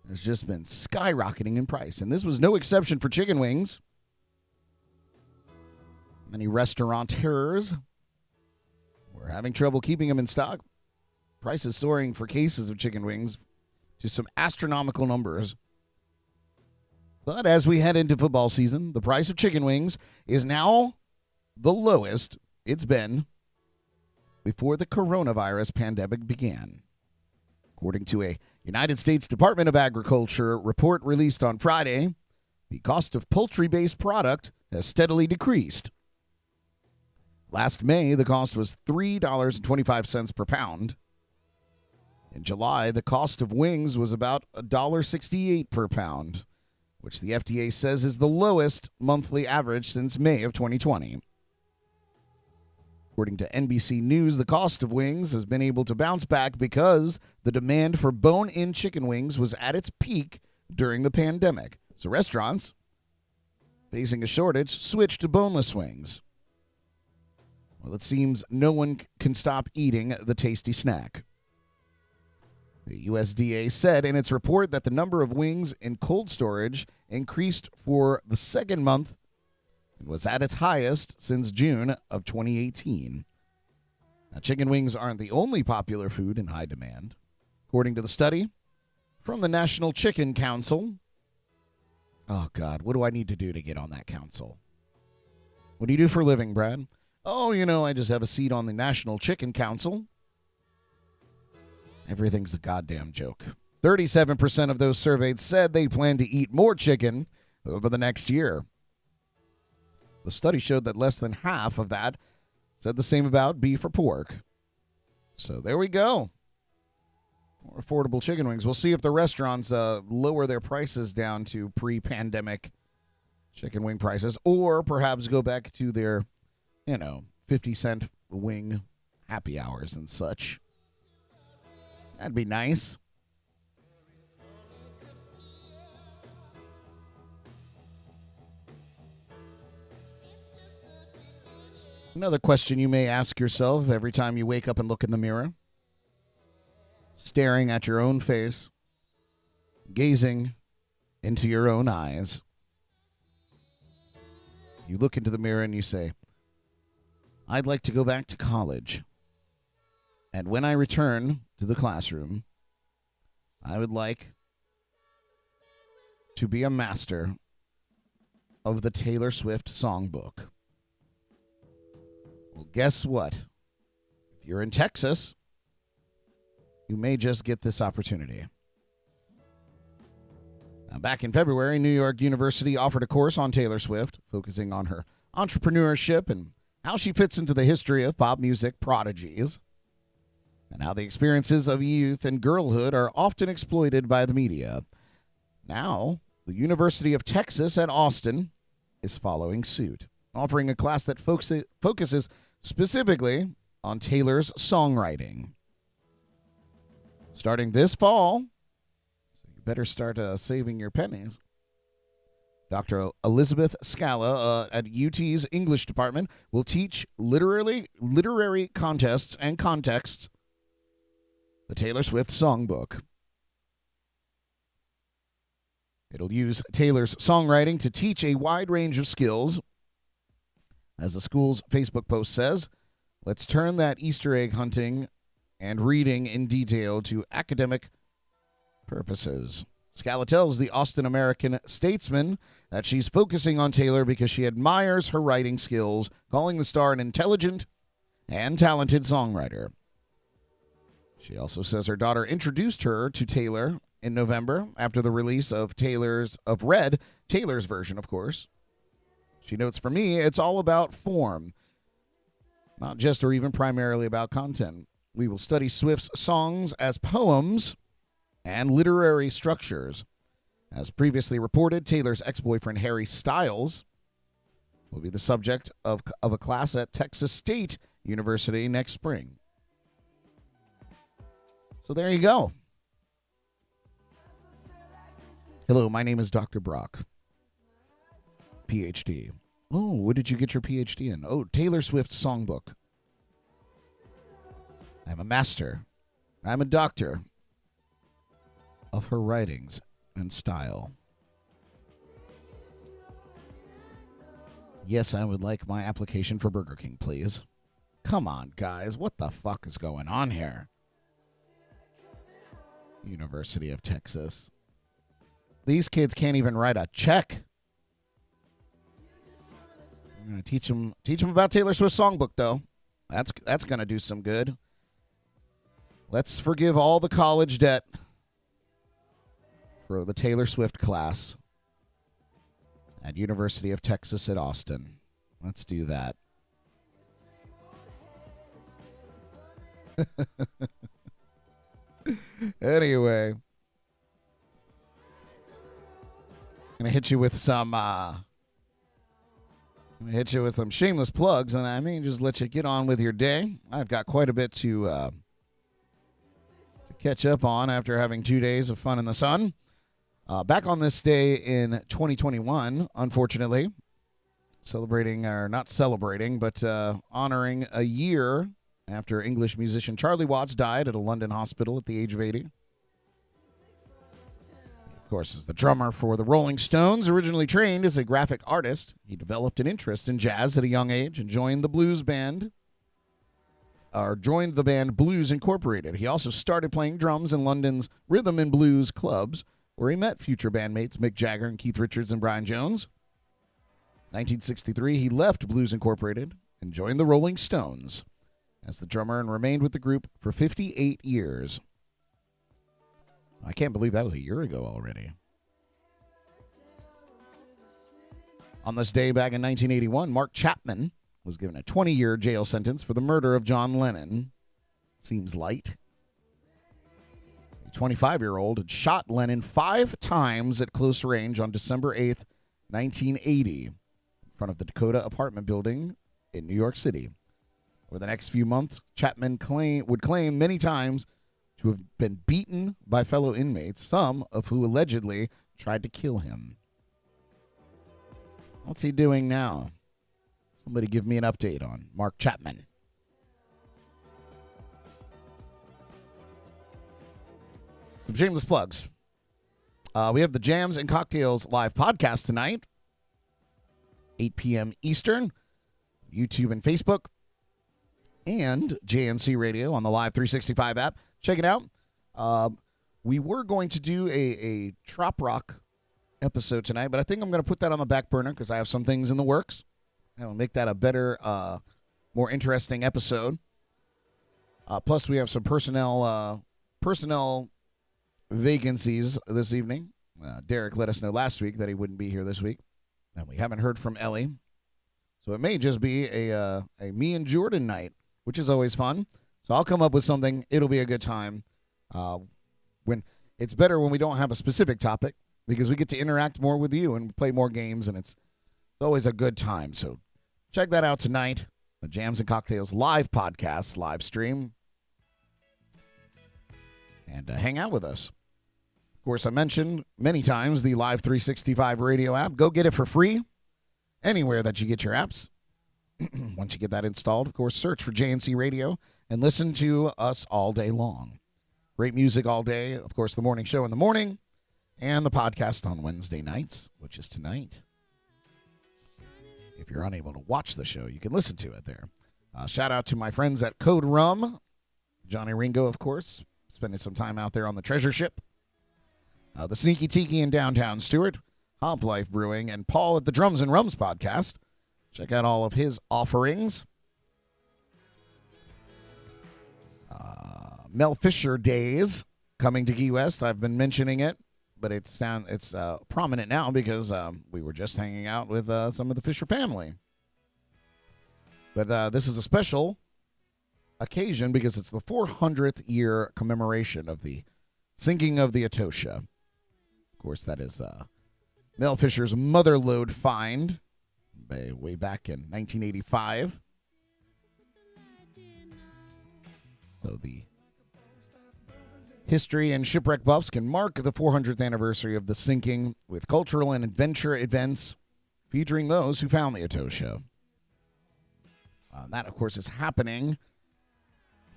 has just been skyrocketing in price. And this was no exception for chicken wings. Many restaurateurs were having trouble keeping them in stock. Prices soaring for cases of chicken wings to some astronomical numbers. But as we head into football season, the price of chicken wings is now the lowest it's been before the coronavirus pandemic began. According to a United States Department of Agriculture report released on Friday, the cost of poultry-based product has steadily decreased. Last May, the cost was $3.25 per pound. In July, the cost of wings was about $1.68 per pound, which the FDA says is the lowest monthly average since May of 2020. According to NBC News, the cost of wings has been able to bounce back because the demand for bone-in chicken wings was at its peak during the pandemic. So restaurants, facing a shortage, switched to boneless wings. Well, it seems no one can stop eating the tasty snack. The USDA said in its report that the number of wings in cold storage increased for the second month and was at its highest since June of 2018. Now, chicken wings aren't the only popular food in high demand. According to the study from the National Chicken Council, oh, God, what do I need to do to get on that council? What do you do for a living, Brad? Oh, I just have a seat on the National Chicken Council. Everything's a goddamn joke. 37% of those surveyed said they plan to eat more chicken over the next year. The study showed that less than half of that said the same about beef or pork. So there we go. More affordable chicken wings. We'll see if the restaurants lower their prices down to pre-pandemic chicken wing prices, or perhaps go back to their, 50-cent wing happy hours and such. That'd be nice. Another question you may ask yourself every time you wake up and look in the mirror, staring at your own face, gazing into your own eyes. You look into the mirror and you say, I'd like to go back to college. And when I return to the classroom, I would like to be a master of the Taylor Swift songbook. Well, guess what? If you're in Texas, you may just get this opportunity. Now, back in February, New York University offered a course on Taylor Swift, focusing on her entrepreneurship and how she fits into the history of pop music prodigies, and how the experiences of youth and girlhood are often exploited by the media. Now, the University of Texas at Austin is following suit, offering a class that focuses specifically on Taylor's songwriting. Starting this fall, so you better start saving your pennies, Dr. Elizabeth Scala at UT's English department will teach literary contests and contexts the Taylor Swift songbook. It'll use Taylor's songwriting to teach a wide range of skills. As the school's Facebook post says, let's turn that Easter egg hunting and reading in detail to academic purposes. Scala tells the Austin American Statesman that she's focusing on Taylor because she admires her writing skills, calling the star an intelligent and talented songwriter. She also says her daughter introduced her to Taylor in November after the release of Taylor's version, of course. She notes, for me, it's all about form, not just or even primarily about content. We will study Swift's songs as poems and literary structures. As previously reported, Taylor's ex-boyfriend Harry Styles will be the subject of a class at Texas State University next spring. So there you go. Hello, my name is Dr. Brock, PhD. Oh, what did you get your PhD in? Oh, Taylor Swift's songbook. I'm a master. I'm a doctor of her writings and style. Yes, I would like my application for Burger King, please. Come on, guys. What the fuck is going on here? University of Texas. These kids can't even write a check. I'm going to teach them about Taylor Swift's songbook, though. That's going to do some good. Let's forgive all the college debt for the Taylor Swift class at University of Texas at Austin. Let's do that. Anyway, I'm gonna hit you with some shameless plugs, and I may just let you get on with your day. I've got quite a bit to catch up on after having 2 days of fun in the sun. Back on this day in 2021, unfortunately, not celebrating, but honoring a year after English musician Charlie Watts died at a London hospital at the age of 80. Of course, as the drummer for the Rolling Stones, originally trained as a graphic artist, he developed an interest in jazz at a young age and joined the band Blues Incorporated. He also started playing drums in London's rhythm and blues clubs, where he met future bandmates Mick Jagger and Keith Richards and Brian Jones. In 1963, he left Blues Incorporated and joined the Rolling Stones as the drummer and remained with the group for 58 years. I can't believe that was a year ago already. On this day back in 1981, Mark Chapman was given a 20-year jail sentence for the murder of John Lennon. Seems light. A 25-year-old had shot Lennon 5 times at close range on December 8th, 1980, in front of the Dakota apartment building in New York City. Over the next few months, Chapman would claim many times to have been beaten by fellow inmates, some of who allegedly tried to kill him. What's he doing now? Somebody give me an update on Mark Chapman. Some shameless plugs. We have the Jams and Cocktails live podcast tonight, 8 p.m. Eastern, YouTube and Facebook, and JNC Radio on the Live365 app. Check it out. We were going to do a trop rock episode tonight, but I think I'm going to put that on the back burner because I have some things in the works. That will make that a better, more interesting episode. Plus, we have some personnel vacancies this evening. Derek let us know last week that he wouldn't be here this week, and we haven't heard from Ellie. So it may just be a me and Jordan night, which is always fun. So I'll come up with something. It'll be a good time. When it's better when we don't have a specific topic because we get to interact more with you and play more games, and it's always a good time. So check that out tonight. The Jams and Cocktails live podcast, live stream, and hang out with us. Of course, I mentioned many times the Live365 Radio app. Go get it for free anywhere that you get your apps. Once you get that installed, of course, search for JNC Radio and listen to us all day long. Great music all day. Of course, the morning show in the morning and the podcast on Wednesday nights, which is tonight. If you're unable to watch the show, you can listen to it there. Shout out to my friends at Code Rum. Johnny Ringo, of course, spending some time out there on the treasure ship. The Sneaky Tiki in downtown Stewart, Hop Life Brewing, and Paul at the Drums and Rums podcast. Check out all of his offerings. Mel Fisher Days coming to Key West. I've been mentioning it but it's prominent now because we were just hanging out with some of the Fisher family. But this is a special occasion because it's the 400th year commemoration of the sinking of the Etosha. Of course, that is Mel Fisher's mother lode find way back in 1985. So the history and shipwreck buffs can mark the 400th anniversary of the sinking with cultural and adventure events featuring those who found the Etosha. That, of course, is happening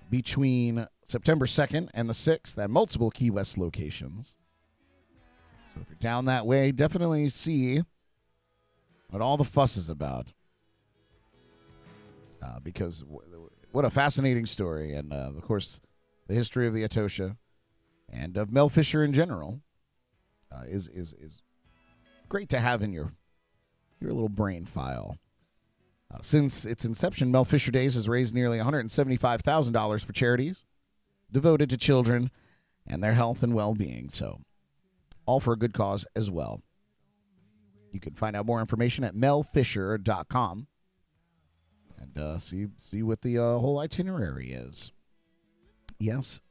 between September 2nd and the 6th at multiple Key West locations. So if you're down that way, definitely see what all the fuss is about. Because what a fascinating story. And, of course, the history of the Etosha and of Mel Fisher in general is great to have in your little brain file. Since its inception, Mel Fisher Days has raised nearly $175,000 for charities devoted to children and their health and well-being. So, all for a good cause as well. You can find out more information at melfisher.com and see what the whole itinerary is. Yes.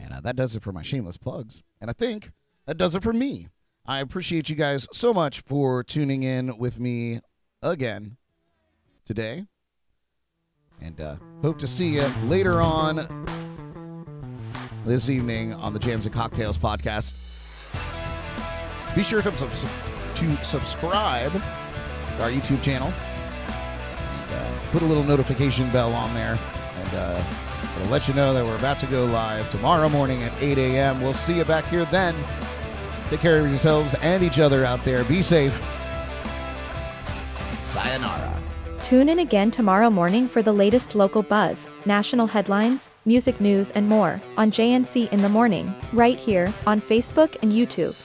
And that does it for my shameless plugs. And I think that does it for me. I appreciate you guys so much for tuning in with me again today. And hope to see you later on this evening on the Jams and Cocktails podcast. Be sure to subscribe to our YouTube channel. And put a little notification bell on there. And it'll let you know that we're about to go live tomorrow morning at 8 a.m. We'll see you back here then. Take care of yourselves and each other out there. Be safe. Sayonara. Tune in again tomorrow morning for the latest local buzz, national headlines, music news, and more on JNC in the Morning, right here on Facebook and YouTube.